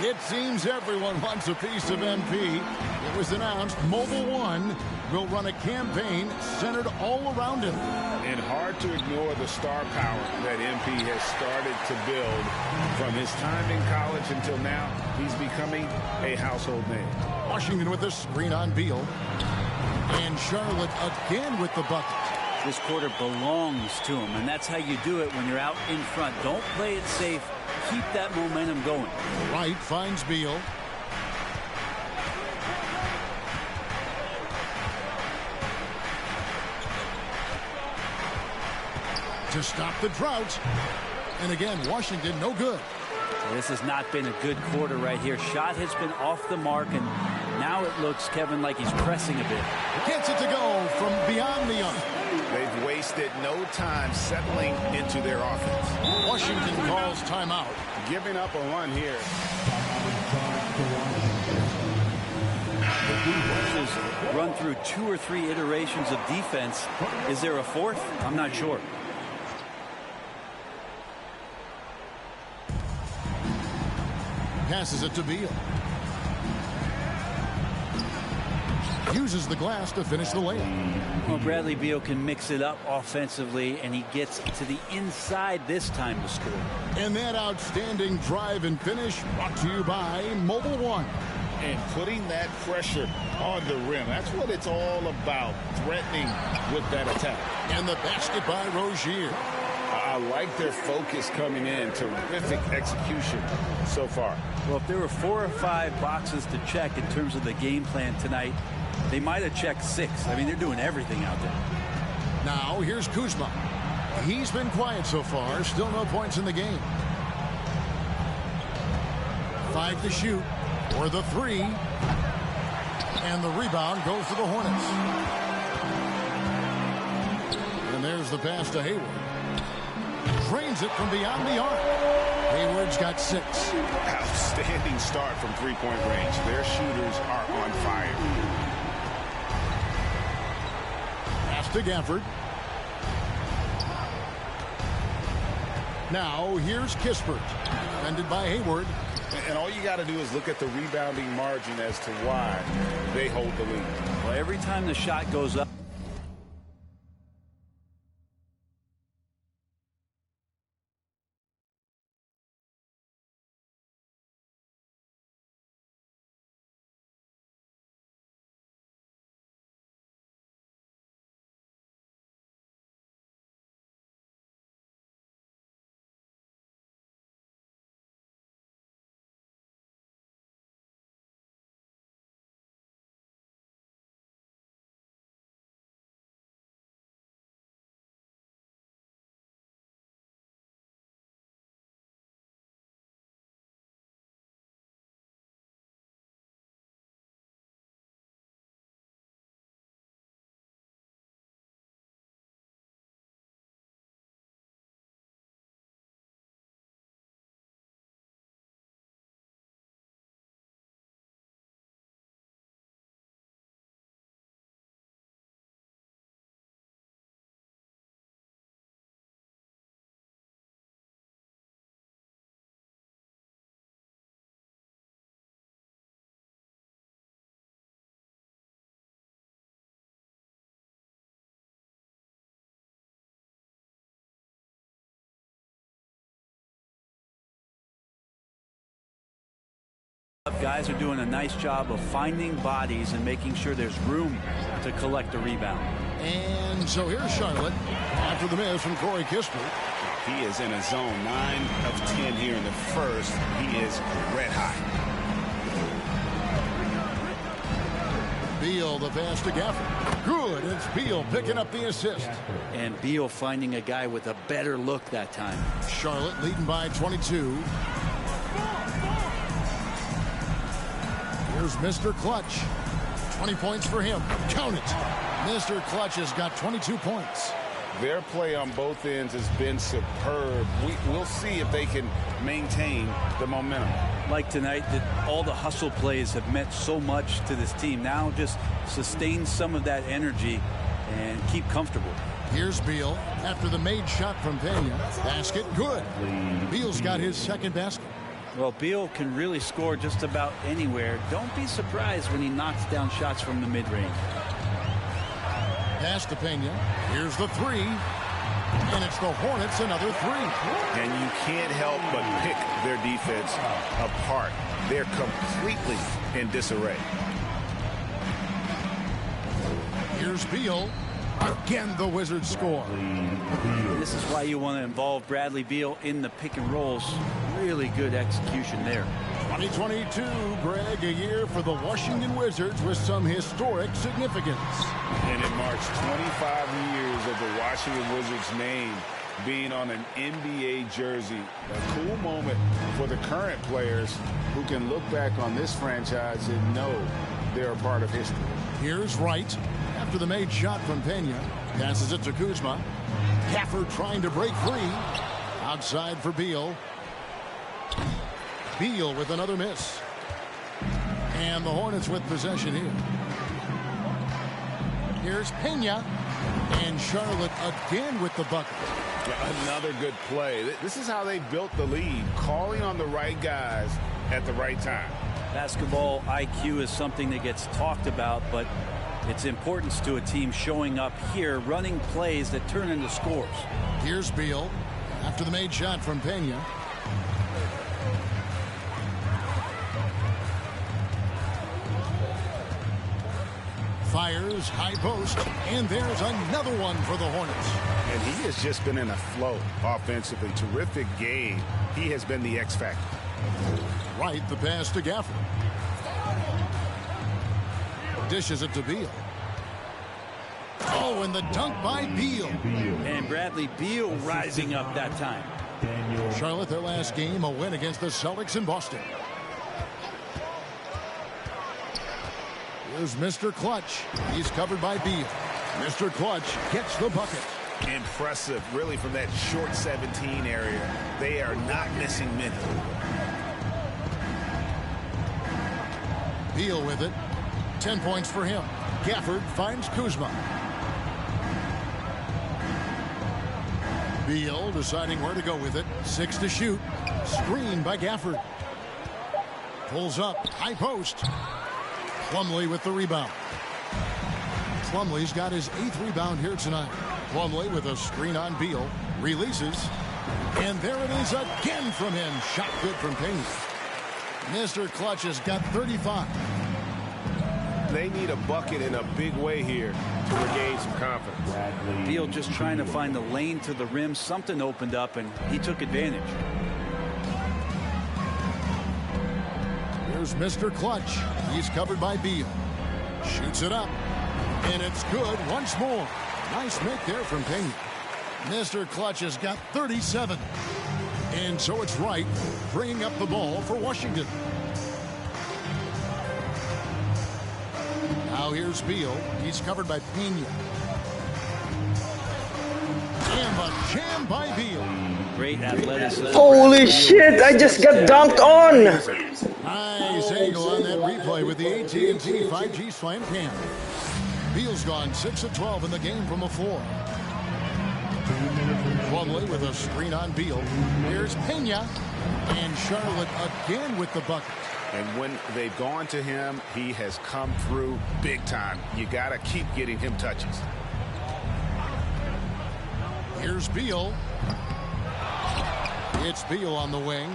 It seems everyone wants a piece of MP. It was announced Mobile One will run a campaign centered all around him. And hard to ignore the star power that MP has started to build. From his time in college until now, he's becoming a household name. Washington with a screen on Beal. And Charlotte again with the bucket. This quarter belongs to him, and that's how you do it when you're out in front. Don't play it safe. Keep that momentum going. Wright finds Beal. To stop the drought. And again, Washington no good. This has not been a good quarter right here. Shot has been off the mark, and now it looks, Kevin, like he's pressing a bit. Gets it to go from beyond the arc. They've wasted no time settling into their offense. Washington calls timeout. Giving up a run here. The defenses run through 2 or 3 iterations of defense. Is there a fourth? I'm not sure. Passes it to Beal. Uses the glass to finish the layup. Well, Bradley Beal can mix it up offensively, and he gets to the inside this time to score. And that outstanding drive and finish brought to you by Mobile One. And putting that pressure on the rim. That's what it's all about, threatening with that attack. And the basket by Rozier. I like their focus coming in. Terrific execution so far. Well, if there were 4 or 5 boxes to check in terms of the game plan tonight, they might have checked 6. I mean, they're doing everything out there. Now, here's Kuzma. He's been quiet so far. Still no points in the game. 5 to shoot. Or the 3. And the rebound goes to the Hornets. And there's the pass to Hayward. Drains it from beyond the arc. Hayward's got 6. Outstanding start from three-point range. Their shooters are on fire. Pass to Gafford. Now here's Kispert. Defended by Hayward. And all you got to do is look at the rebounding margin as to why they hold the lead. Well, every time the shot goes up, guys are doing a nice job of finding bodies and making sure there's room to collect a rebound. And so here's Charlotte after the miss from Corey Kispert. He is in a zone. 9 of 10 here in the first. He is red hot. Beal, the pass to Gafford. Good. It's Beal picking up the assist. And Beal finding a guy with a better look that time. Charlotte leading by 22. Here's Mr. Clutch. 20 points for him. Count it. Mr. Clutch has got 22 points. Their play on both ends has been superb. We'll see if they can maintain the momentum. Like tonight, that all the hustle plays have meant so much to this team. Now just sustain some of that energy and keep comfortable. Here's Beal after the made shot from Pena. Basket good. Beal's got his second basket. Well, Beal can really score just about anywhere. Don't be surprised when he knocks down shots from the mid-range. Pass to Pena. Here's the three. And it's the Hornets, another three. And you can't help but pick their defense apart. They're completely in disarray. Here's Beal. Again, the Wizards score. This is why you want to involve Bradley Beal in the pick and rolls. Really good execution there. 2022, Greg, a year for the Washington Wizards with some historic significance. And it marks 25 years of the Washington Wizards name being on an NBA jersey. A cool moment for the current players who can look back on this franchise and know they're a part of history. Here's Wright after the made shot from Pena. Passes it to Kuzma. Gafford trying to break free. Outside for Beal. Beal with another miss. And the Hornets with possession here. Here's Pena. And Charlotte again with the bucket. Another good play. This is how they built the lead. Calling on the right guys at the right time. Basketball IQ is something that gets talked about, but its importance to a team showing up here, running plays that turn into scores. Here's Beal after the made shot from Pena. Fires, high post, and there's another one for the Hornets. And he has just been in a flow offensively. Terrific game. He has been the X factor. Right, the pass to Gafford. Dishes it to Beal. Oh, and the dunk by Beal. And Bradley Beal rising up that time. Charlotte, their last game, a win against the Celtics in Boston. Here's Mr. Clutch. He's covered by Beal. Mr. Clutch gets the bucket. Impressive, really, from that short 17 area. They are not missing many. Beal with it. 10 points for him. Gafford finds Kuzma. Beal deciding where to go with it. 6 to shoot. Screen by Gafford. Pulls up. High post. Plumlee with the rebound. Plumlee's got his 8th rebound here tonight. Plumlee with a screen on Beal. Releases. And there it is again from him. Shot good from Payne. Mr. Clutch has got 35. They need a bucket in a big way here to regain some confidence. Beal just trying to find the lane to the rim. Something opened up, and he took advantage. Here's Mr. Clutch. He's covered by Beal. Shoots it up. And it's good once more. Nice make there from Payne. Mr. Clutch has got 37. And so it's Wright bringing up the ball for Washington. Now here's Beal. He's covered by Pena. And the jam by Beal. Great athleticism. Holy shit, I just got dunked on. Nice angle on that replay with the AT&T 5G Slam Cam. Beal's gone 6 of 12 in the game from the floor. Plumlee with a screen on Beal. Here's Pena. And Charlotte again with the bucket. And when they've gone to him, he has come through big time. You got to keep getting him touches. Here's Beal. It's Beal on the wing.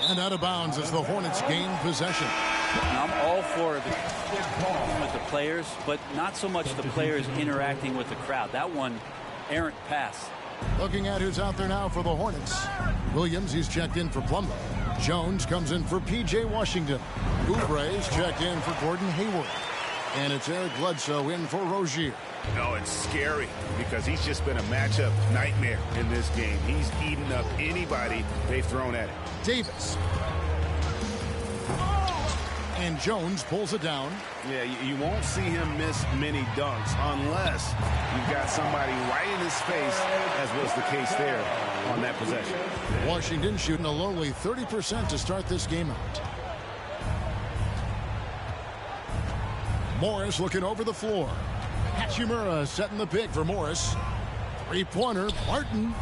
And out of bounds as the Hornets gain possession. I'm all for with the players, but not so much the players interacting with the crowd. That one, errant pass. Looking at who's out there now for the Hornets. Williams, he's checked in for Plumlee. Jones comes in for P.J. Washington. Oubre's checked in for Gordon Hayward. And it's Eric Bledsoe in for Rozier. No, it's scary because he's just been a matchup nightmare in this game. He's eaten up anybody they've thrown at him. Davis. And Jones pulls it down. Yeah, you won't see him miss many dunks unless you've got somebody right in his face, as was the case there on that possession. Washington shooting a lowly 30% to start this game out. Morris looking over the floor. Hachimura setting the pick for Morris. Three-pointer, Martin.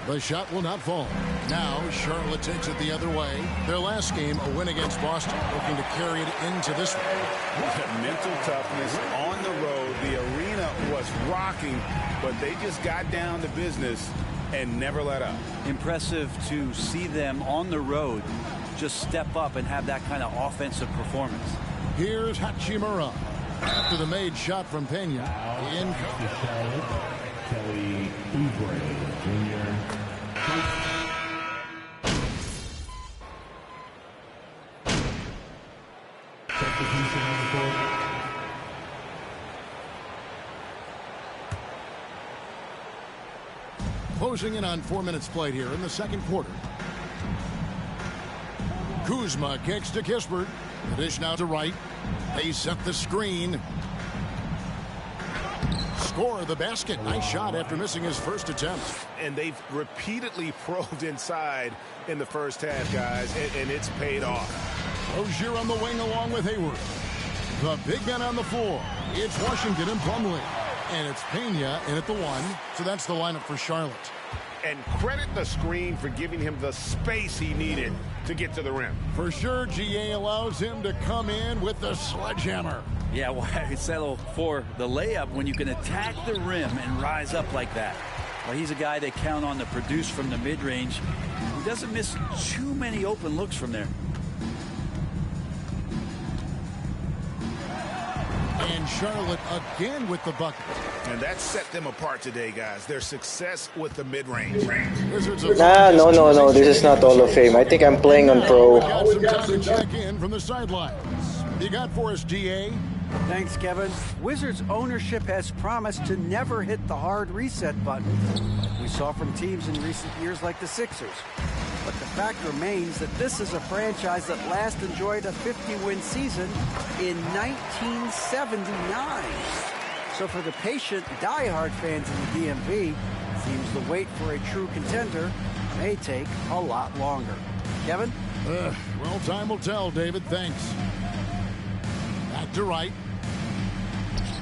The shot will not fall. Now Charlotte takes it the other way. Their last game, a win against Boston, looking to carry it into this one. Mental toughness on the road. The arena was rocking, but they just got down to business and never let up. Impressive to see them on the road just step up and have that kind of offensive performance. Here's Hachimura. After the made shot from Pena. In Kelly Oubre Jr. Substitution on the court. Closing in on 4 minutes played here in the second quarter. Kuzma kicks to Kispert. The dish now to Wright. They set the screen. Score the basket. Nice shot after missing his first attempt. And they've repeatedly probed inside in the first half, guys, and it's paid off. Rozier on the wing along with Hayward. The big man on the floor. It's Washington and Plumlee. And it's Pena in at the one. So that's the lineup for Charlotte. And credit the screen for giving him the space he needed to get to the rim. For sure, GA allows him to come in with the sledgehammer. Yeah, why settle for the layup when you can attack the rim and rise up like that? Well, he's a guy they count on to produce from the mid-range. He doesn't miss too many open looks from there. And Charlotte again with the bucket. And that set them apart today, guys. Their success with the mid-range. No. This is not Hall of Fame. I think I'm playing on Pro. Got some time to check in from the sidelines. You got for us, DA? Thanks, Kevin. Wizards ownership has promised to never hit the hard reset button, like we saw from teams in recent years like the Sixers. But the fact remains that this is a franchise that last enjoyed a 50-win season in 1979. So for the patient, diehard fans in the DMV, it seems the wait for a true contender may take a lot longer. Kevin? Well, time will tell, David. Thanks. Back to Wright.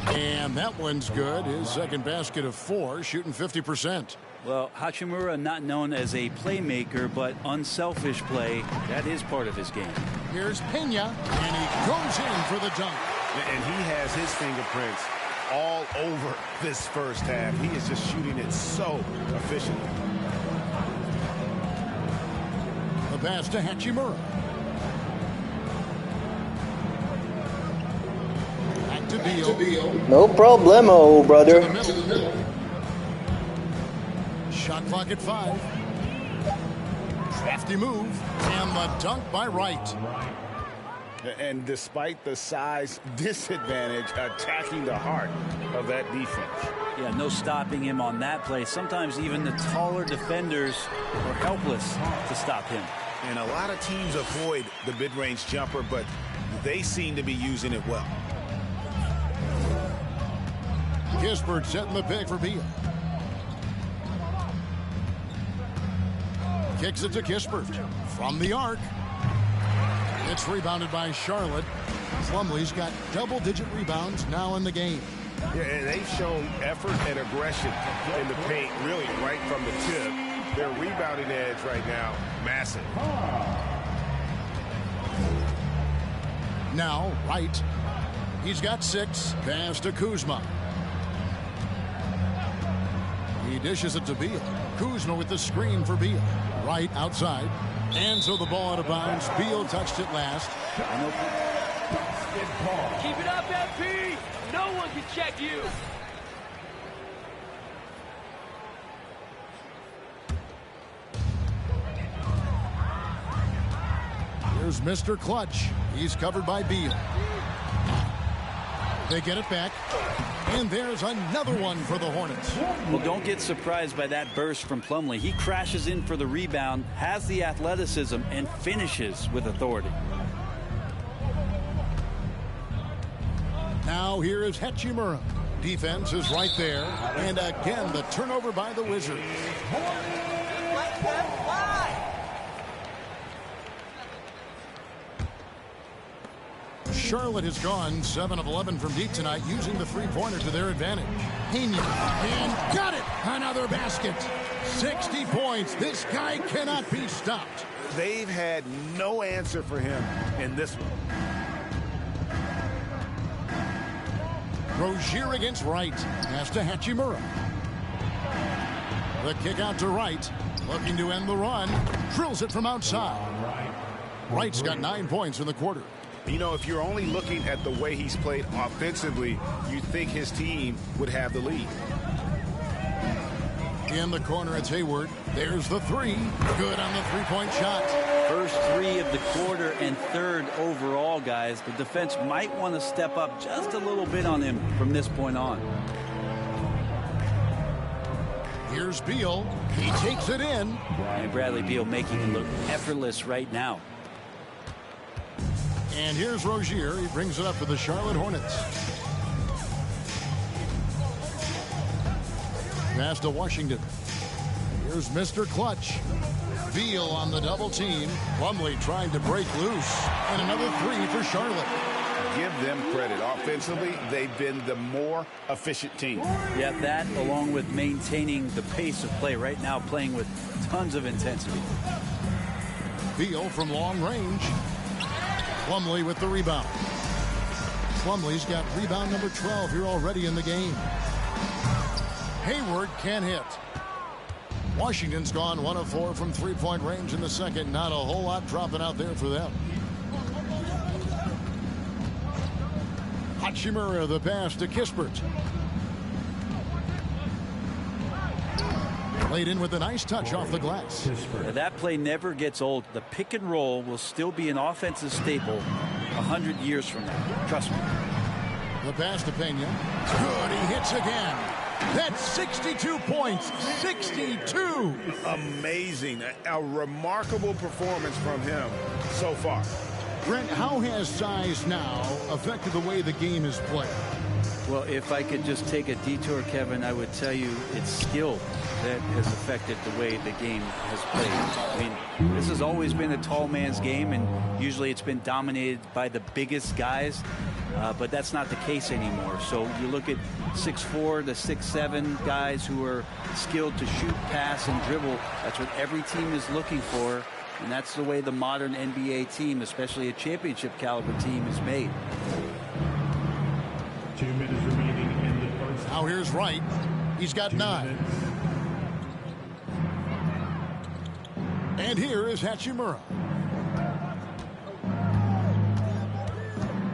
And that one's good. His second basket of 4, shooting 50%. Well, Hachimura not known as a playmaker, but unselfish play. That is part of his game. Here's Pena, and he goes in for the dunk. And he has his fingerprints all over this first half. He is just shooting it so efficiently. The pass to Hachimura. Back to Beal. No problemo, brother. Shot clock at 5. Crafty move. And the dunk by Wright. And despite the size disadvantage, attacking the heart of that defense. Yeah, no stopping him on that play. Sometimes even the taller defenders are helpless to stop him. And a lot of teams avoid the mid-range jumper, but they seem to be using it well. Kispert setting the pick for Beal. Kicks it to Kispert from the arc. It's rebounded by Charlotte. Plumlee's got double-digit rebounds now in the game. Yeah, and they've shown effort and aggression in the paint, really right from the tip. Their rebounding edge right now, massive. Now, Wright. He's got 6. Pass to Kuzma. He dishes it to Beal. Kuzma with the screen for Beal. Wright outside. And so the ball out of bounds. Beal touched it last. Keep it up, MP. No one can check you. Here's Mr. Clutch. He's covered by Beal. They get it back. And there's another one for the Hornets. Well, don't get surprised by that burst from Plumlee. He crashes in for the rebound, has the athleticism, and finishes with authority. Now here is Hachimura. Defense is right there. And again, the turnover by the Wizards. Charlotte has gone 7 of 11 from deep tonight, using the three-pointer to their advantage. Pena, and got it! Another basket. 60 points. This guy cannot be stopped. They've had no answer for him in this one. Rozier against Wright. Pass to Hachimura. The kick out to Wright. Looking to end the run. Drills it from outside. Wright's got 9 points in the quarter. You know, if you're only looking at the way he's played offensively, you'd think his team would have the lead. In the corner, it's Hayward. There's the three. Good on the three-point shot. First three of the quarter and third overall, guys. The defense might want to step up just a little bit on him from this point on. Here's Beal. He takes it in. And Bradley Beal making it look effortless right now. And here's Rozier. He brings it up for the Charlotte Hornets. Pass to Washington. Here's Mr. Clutch. Beal on the double team. Plumlee trying to break loose. And another three for Charlotte. Give them credit. Offensively, they've been the more efficient team. Yeah, that along with maintaining the pace of play right now, playing with tons of intensity. Beal from long range. Plumlee with the rebound. Plumlee's got rebound number 12 here already in the game. Hayward can't hit. Washington's gone 1 of 4 from three-point range in the second. Not a whole lot dropping out there for them. Hachimura, the pass to Kispert. Played in with a nice touch off the glass. Now, that play never gets old. The pick and roll will still be an offensive staple 100 years from now. Trust me. The pass to Pena. Good, he hits again. That's 62 points. 62. Amazing. A remarkable performance from him so far. Brent, how has size now affected the way the game is played? Well, if I could just take a detour, Kevin, I would tell you it's skill that has affected the way the game has played. I mean, this has always been a tall man's game, and usually it's been dominated by the biggest guys, but that's not the case anymore. So you look at 6'4" to 6'7" guys who are skilled to shoot, pass, and dribble. That's what every team is looking for, and that's the way the modern NBA team, especially a championship caliber team, is made. 2 minutes remaining in the first. Now here's Wright. He's got 9. And here is Hachimura.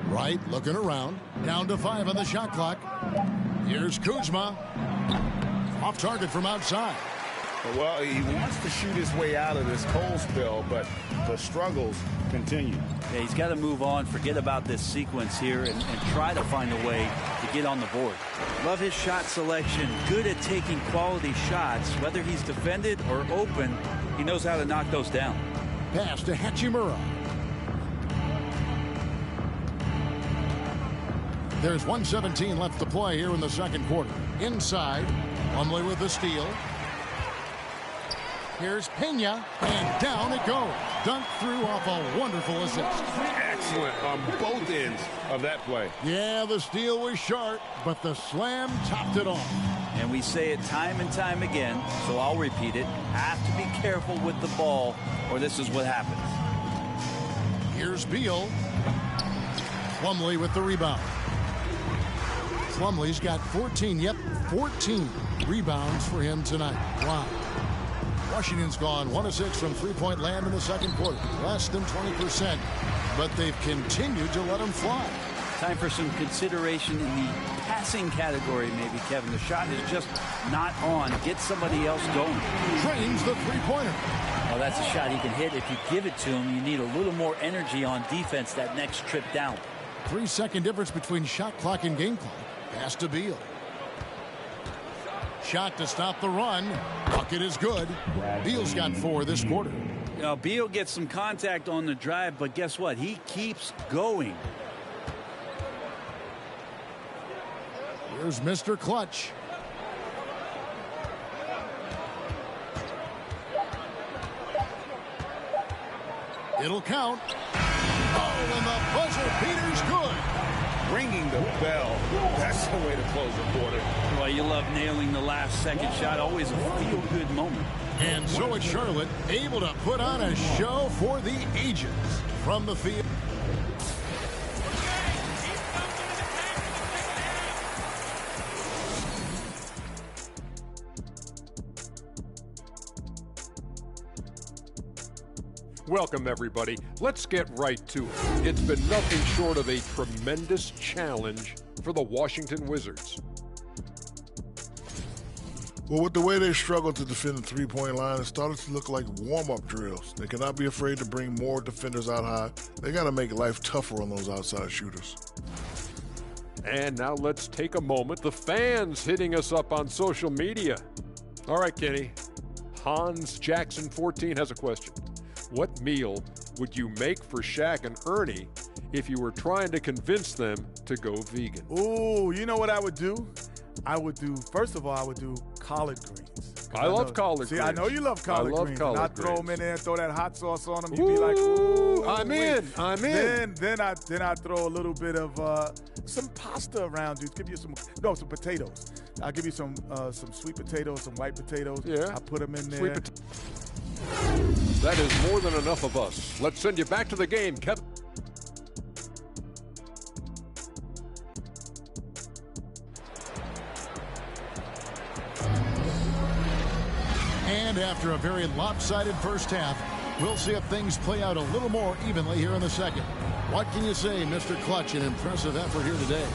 Wright looking around. Down to 5 on the shot clock. Here's Kuzma. Off target from outside. Well, he wants to shoot his way out of this cold spell, but the struggles continue. Yeah, he's got to move on, forget about this sequence here, and try to find a way to get on the board. Love his shot selection. Good at taking quality shots. Whether he's defended or open, he knows how to knock those down. Pass to Hachimura. There's 1:17 left to play here in the second quarter. Inside, Plumlee with the steal. Here's Pena, and down it goes. Dunked through off a wonderful assist. Excellent on both ends of that play. Yeah, the steal was sharp, but the slam topped it off. And we say it time and time again, so I'll repeat it. Have to be careful with the ball, or this is what happens. Here's Beal. Plumlee with the rebound. Plumlee's got 14 rebounds for him tonight. Wow. Washington's gone 1 of 6 from three-point land in the second quarter. Less than 20%, but they've continued to let them fly. Time for some consideration in the passing category, maybe, Kevin. The shot is just not on. Get somebody else going. Drains the three-pointer. Well, that's a shot he can hit. If you give it to him, you need a little more energy on defense that next trip down. 3-second difference between shot clock and game clock. Pass to Beal. Shot to stop the run. Bucket is good. Beal's got 4 this quarter. Now, Beal gets some contact on the drive, but guess what? He keeps going. Here's Mr. Clutch. It'll count. Oh, and the buzzer beater's good. Ringing the bell. That's the way to close the quarter. Well, you love nailing the last second shot. Always a feel-good moment. And so it's Charlotte, able to put on a show for the ages from the field. Welcome, everybody. Let's get right to it. It's been nothing short of a tremendous challenge for the Washington Wizards. Well, with the way they struggled to defend the three-point line, it started to look like warm-up drills. They cannot be afraid to bring more defenders out high. They got to make life tougher on those outside shooters. And now let's take a moment. The fans hitting us up on social media. All right, Kenny. Hans Jackson 14 has a question. What meal would you make for Shaq and Ernie if you were trying to convince them to go vegan? Ooh, you know what I would do? First of all, I would do collard greens. I love collard greens. See, I know you love collard greens. I'd throw them in there and throw that hot sauce on them. You'd be like, ooh, I'm in. Then I'd throw a little bit of some pasta around you. Give you some potatoes. I'll give you some sweet potatoes, some white potatoes. Yeah. I'll put them in there. That is more than enough of us. Let's send you back to the game, Kevin. And after a very lopsided first half, we'll see if things play out a little more evenly here in the second. What can you say, Mr. Clutch? An impressive effort here today.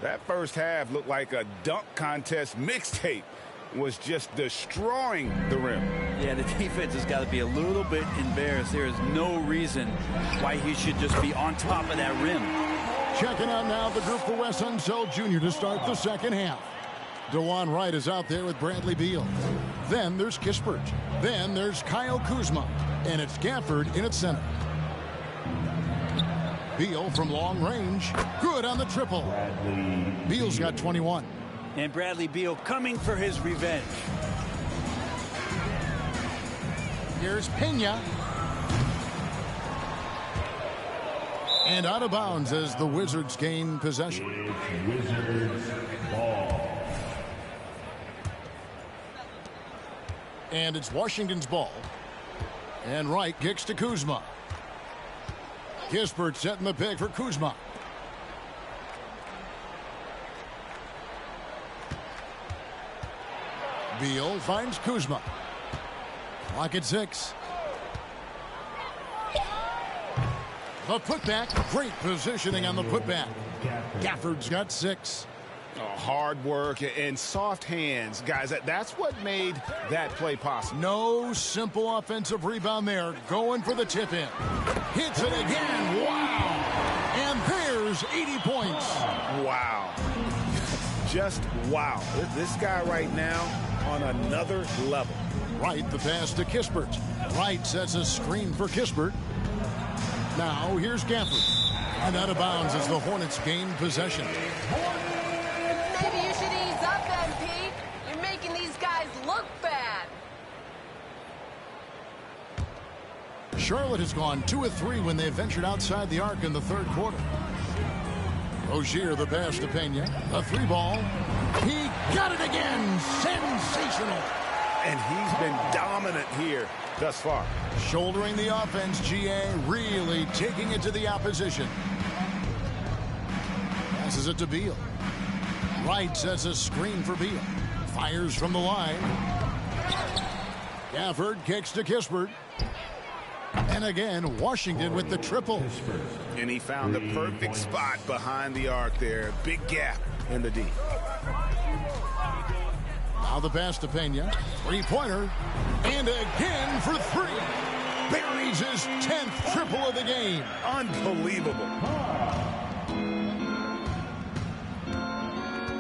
That first half looked like a dunk contest mixtape. Was just destroying the rim. Yeah, the defense has got to be a little bit embarrassed. There is no reason why he should just be on top of that rim. Checking out now the group for Wes Unseld Jr. to start the second half. DeJuan Wright is out there with Bradley Beal. Then there's Kispert. Then there's Kyle Kuzma. And it's Gafford in its center. Beal from long range. Good on the triple. Beal's got 21. And Bradley Beal coming for his revenge. Here's Pena. And out of bounds as the Wizards gain possession. Wizards ball. And it's Washington's ball. And Wright kicks to Kuzma. Kispert setting the pick for Kuzma. Beal finds Kuzma. Clock at 6. The putback. Great positioning on the putback. Gafford's got 6. Hard work and soft hands. Guys, that's what made that play possible. No simple offensive rebound there. Going for the tip-in. Hits it again. Wow. And there's 80 points. Wow. Just wow. This guy right now on another level. Wright, the pass to Kispert. Wright sets a screen for Kispert. Now here's Gafford. And out of bounds as the Hornets gain possession. Maybe you should ease up, MP. You're making these guys look bad. Charlotte has gone 2 of 3 when they ventured outside the arc in the third quarter. Rozier, the pass to Pena. A 3-ball. He got it again. Sensational. And he's been dominant here thus far. Shouldering the offense, GA really taking it to the opposition. Passes it to Beal. Wright sets a screen for Beal. Fires from the line. Gafford kicks to Kispert. And again, Washington with the triple. And he found the perfect spot behind the arc there. Big gap in the D. Now the pass to Pena. Three-pointer. And again for three. Buries his 10th triple of the game. Unbelievable.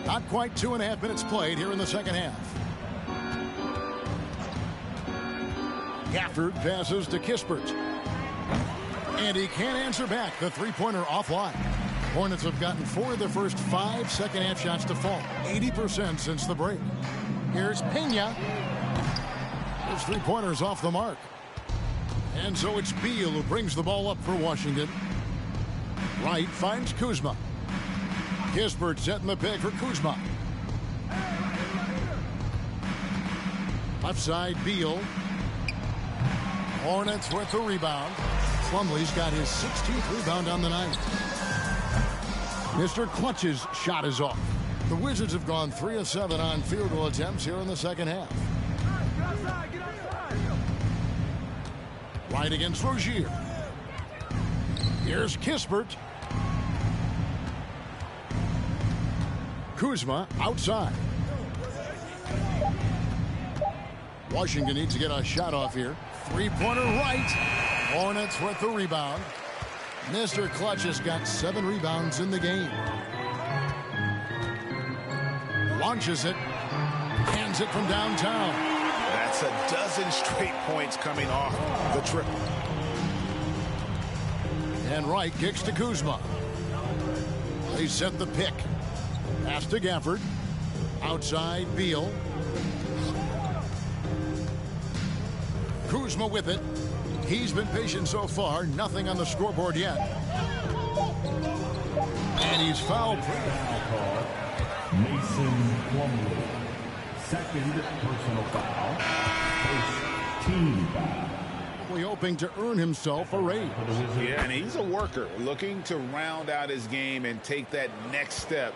Not quite 2.5 minutes played here in the second half. Gafford passes to Kispert. And he can't answer back. The three-pointer offline. Hornets have gotten 4 of their first 5 second-half shots to fall. 80% since the break. Here's Pena. His three-pointer's off the mark. And so it's Beal who brings the ball up for Washington. Wright finds Kuzma. Kispert setting the pick for Kuzma. Left side, Beal. Hornets with the rebound. Plumlee's got his 16th rebound on the night. Mr. Clutch's shot is off. The Wizards have gone 3 of 7 on field goal attempts here in the second half. Right against Rozier. Here's Kispert. Kuzma outside. Washington needs to get a shot off here. Three-pointer right. Hornets with the rebound. Mr. Clutch has got 7 rebounds in the game. Launches it. Hands it from downtown. That's a dozen straight points coming off the triple. And Wright kicks to Kuzma. They set the pick. Pass to Gafford. Outside, Beal. Kuzma with it. He's been patient so far. Nothing on the scoreboard yet. And he's fouled. Mason Plumlee. Second personal foul. First team foul. Hoping to earn himself a raise. Yeah, and he's a worker looking to round out his game and take that next step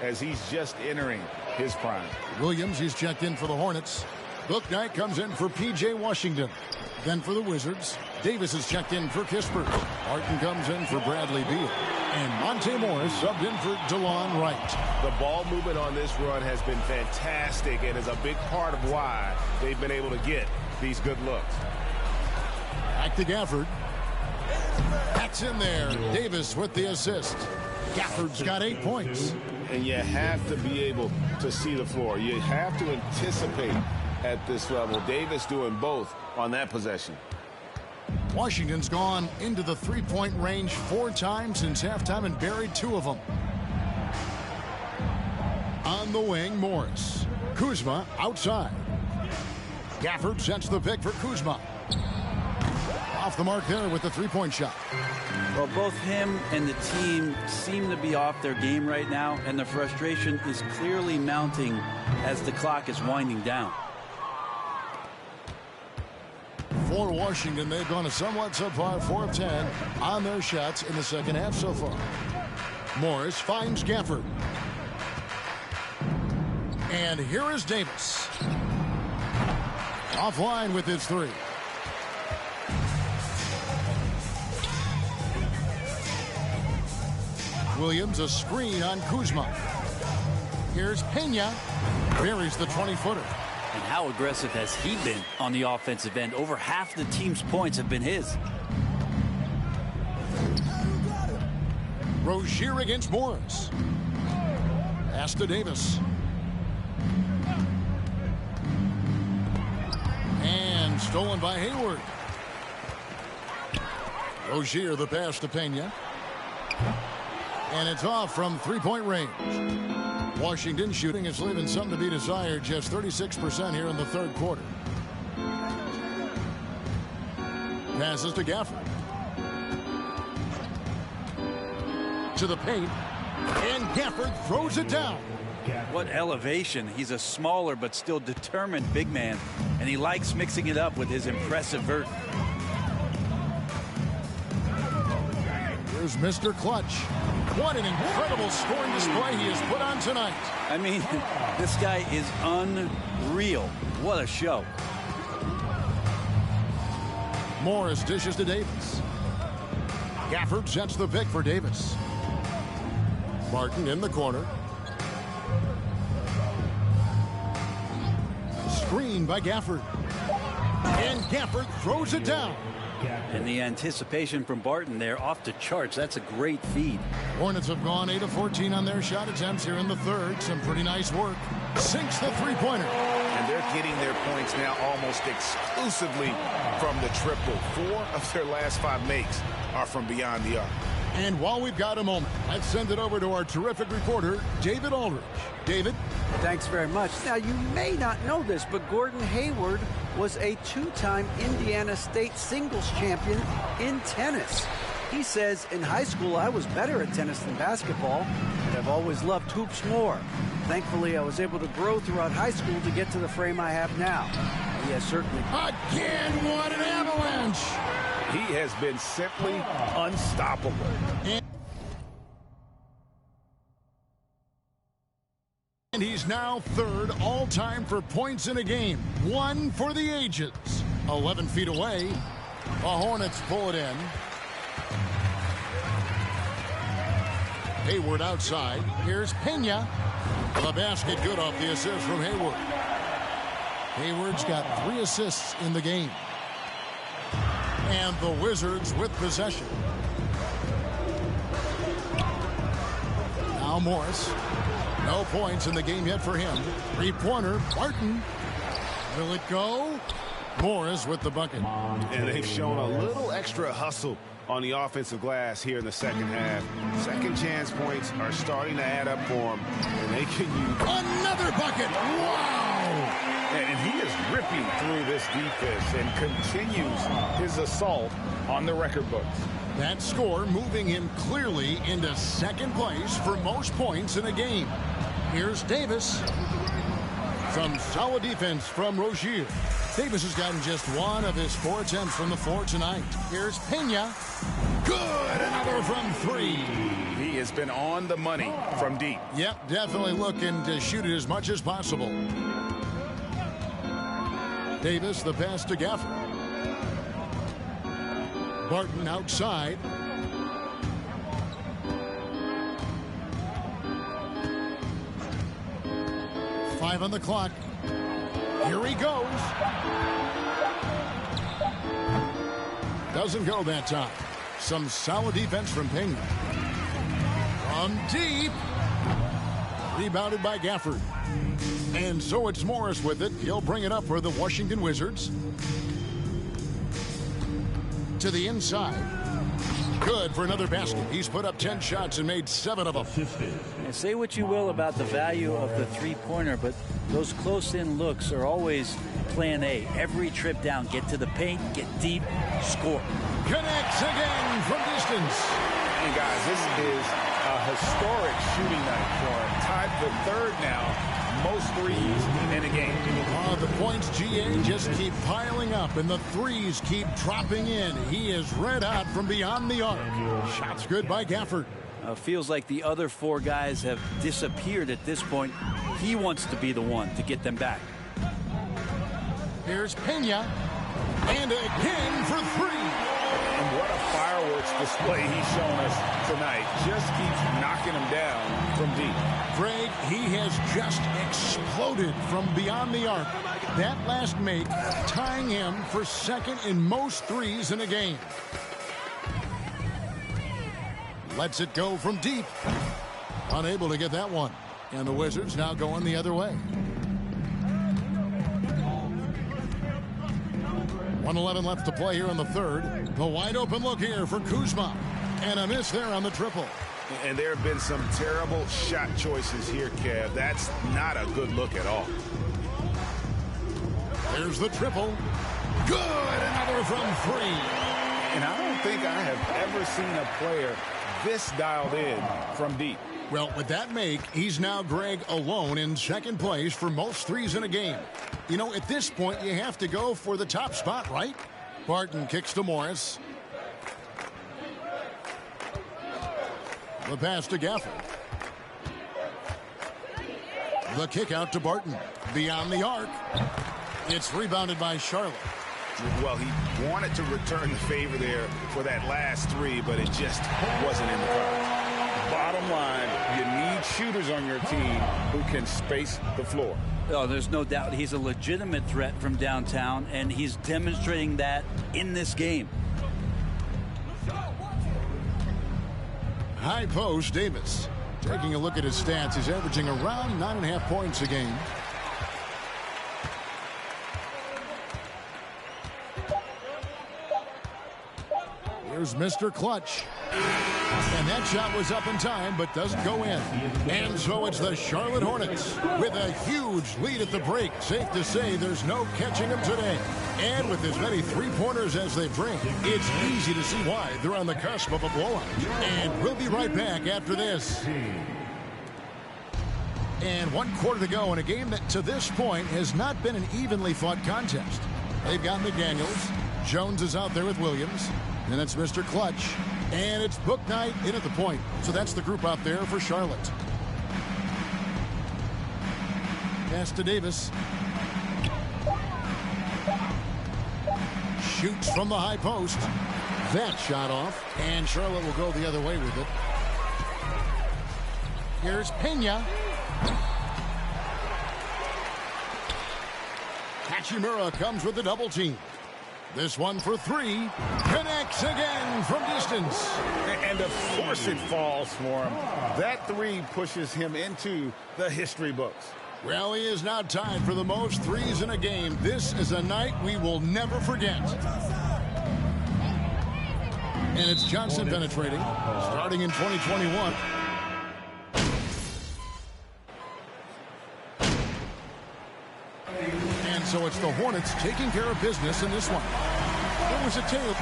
as he's just entering his prime. Williams, he's checked in for the Hornets. Bouknight comes in for P.J. Washington. Then for the Wizards, Davis is checked in for Kispert. Martin comes in for Bradley Beal. And Monte Morris subbed in for DeLon Wright. The ball movement on this run has been fantastic and is a big part of why they've been able to get these good looks. Back to Gafford. That's in there. Davis with the assist. Gafford's got 8 points. And you have to be able to see the floor. You have to anticipate at this level. Davis doing both on that possession. Washington's gone into the three-point range 4 times since halftime and buried 2 of them. On the wing, Morris. Kuzma outside. Gafford sets the pick for Kuzma. Off the mark there with the three-point shot. Well, both him and the team seem to be off their game right now, and the frustration is clearly mounting as the clock is winding down. For Washington, they've gone a somewhat subpar 4 of 10 on their shots in the second half so far. Morris finds Gafford. And here is Davis. Offline with his 3. Williams, a screen on Kuzma. Here's Pena. Buries the 20-footer. And how aggressive has he been on the offensive end? Over half the team's points have been his. Rozier against Morris. Pass to Davis. And stolen by Hayward. Rozier the pass to Pena. And it's off from three-point range. Washington shooting is leaving some to be desired. Just 36% here in the third quarter. Passes to Gafford. To the paint. And Gafford throws it down. What elevation. He's a smaller but still determined big man. And he likes mixing it up with his impressive vert. Here's Mr. Clutch. What an incredible scoring display he has put on tonight. I mean, this guy is unreal. What a show. Morris dishes to Davis. Gafford sets the pick for Davis. Barton in the corner. Screen by Gafford. And Gafford throws it down. And the anticipation from Barton there off the charts. That's a great feed. Hornets have gone 8 of 14 on their shot attempts here in the third. Some pretty nice work. Sinks the three-pointer. And they're getting their points now almost exclusively from the triple. 4 of their last 5 makes are from beyond the arc. And while we've got a moment, let's send it over to our terrific reporter, David Aldridge. David? Thanks very much. Now, you may not know this, but Gordon Hayward was a 2-time Indiana State singles champion in tennis. He says, in high school, I was better at tennis than basketball, but I've always loved hoops more. Thankfully, I was able to grow throughout high school to get to the frame I have now. He has certainly... Again, what an avalanche! He has been simply unstoppable. And he's now third all-time for points in a game. 1 for the ages. 11 feet away. The Hornets pull it in. Hayward outside. Here's Pena. The basket good off the assist from Hayward. Hayward's got 3 assists in the game. And the Wizards with possession. Now Morris. No points in the game yet for him. Three-pointer, Barton. Will it go? Morris with the bucket. And they've shown a little extra hustle on the offensive glass here in the second half. Second chance points are starting to add up for them, and they can use another bucket. Wow! And he is ripping through this defense and continues his assault on the record books. That score moving him clearly into second place for most points in a game. Here's Davis. Some solid defense from Rozier. Davis has gotten just 1 of his 4 attempts from the floor tonight. Here's Pena. Good, another from 3. He has been on the money from deep. Yep, definitely looking to shoot it as much as possible. Davis, the pass to Gafford. Barton outside. Five on the clock. Here he goes. Doesn't go that time. Some solid defense from Pena. From deep. Rebounded by Gafford. And so it's Morris with it. He'll bring it up for the Washington Wizards. To the inside. Good for another basket. He's put up 10 shots and made 7 of them. And say what you will about the value of the three-pointer, but those close-in looks are always plan A. Every trip down, get to the paint, get deep, score. Connects again from distance. And guys, this is a historic shooting night for him. Tied for third now. Most threes in a game. The points, GA, just keep piling up, and the threes keep dropping in. He is red hot from beyond the arc. Shots good by Gafford. Feels like the other 4 guys have disappeared at this point. He wants to be the one to get them back. Here's Pena. And again for 3. And what a fireworks display he's shown us tonight. Just keeps knocking him down from deep. Greg, he has just exploded from beyond the arc. That last make tying him for second in most threes in a game. Lets it go from deep. Unable to get that one. And the Wizards now going the other way. 1:11 left to play here in the third. The wide open look here for Kuzma. And a miss there on the triple. And there have been some terrible shot choices here, Kev. That's not a good look at all. There's the triple. Good, another from 3. And I don't think I have ever seen a player this dialed in from deep. Well, with that make, he's now, Greg, alone in second place for most threes in a game. You know, at this point, you have to go for the top spot, right? Barton kicks to Morris. The pass to Gafford. The kick out to Barton. Beyond the arc. It's rebounded by Charlotte. Well, he wanted to return the favor there for that last three, but it just wasn't in the cards. Bottom line, you need shooters on your team who can space the floor. Oh, there's no doubt he's a legitimate threat from downtown, and he's demonstrating that in this game. High post, Davis. Taking a look at his stats, he's averaging around 9.5 points a game. Here's Mr. Clutch. And that shot was up in time, but doesn't go in. And so it's the Charlotte Hornets with a huge lead at the break. Safe to say there's no catching them today. And with as many three-pointers as they bring, it's easy to see why they're on the cusp of a blowout. And we'll be right back after this. And 1 quarter to go in a game that to this point has not been an evenly fought contest. They've got McDaniels. Jones is out there with Williams. And it's Mr. Clutch. And it's Book Night in at the point. So that's the group out there for Charlotte. Pass to Davis. Shoots from the high post. That shot off. And Charlotte will go the other way with it. Here's Pena. Hachimura comes with the double team. This one for three. Connects again from distance. And of course it falls for him. That three pushes him into the history books. Well, he is now tied for the most threes in a game. This is a night we will never forget. And it's Johnson penetrating, starting in 2021. And so it's the Hornets taking care of business in this one. It was a tail.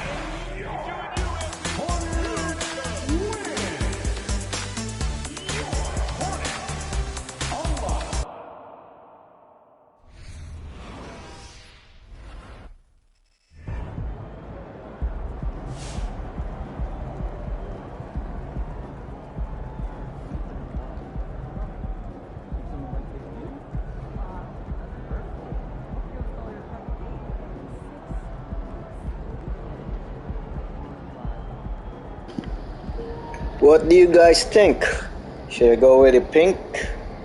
What do you guys think? Should I go with the pink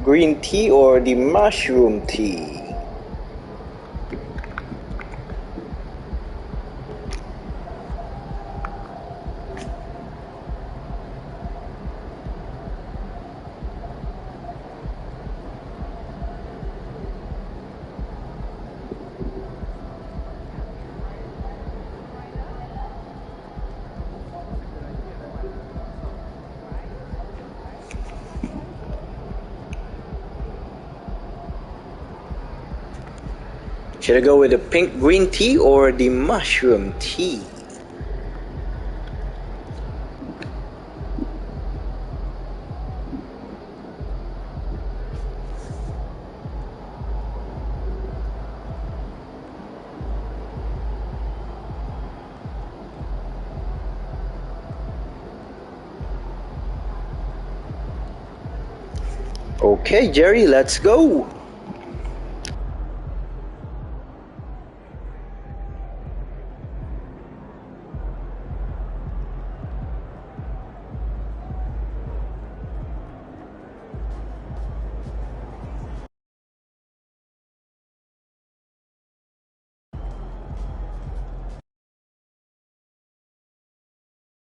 green tea or the mushroom tea? Should I go with the pink green tea or the mushroom tea? Okay, Jerry, let's go.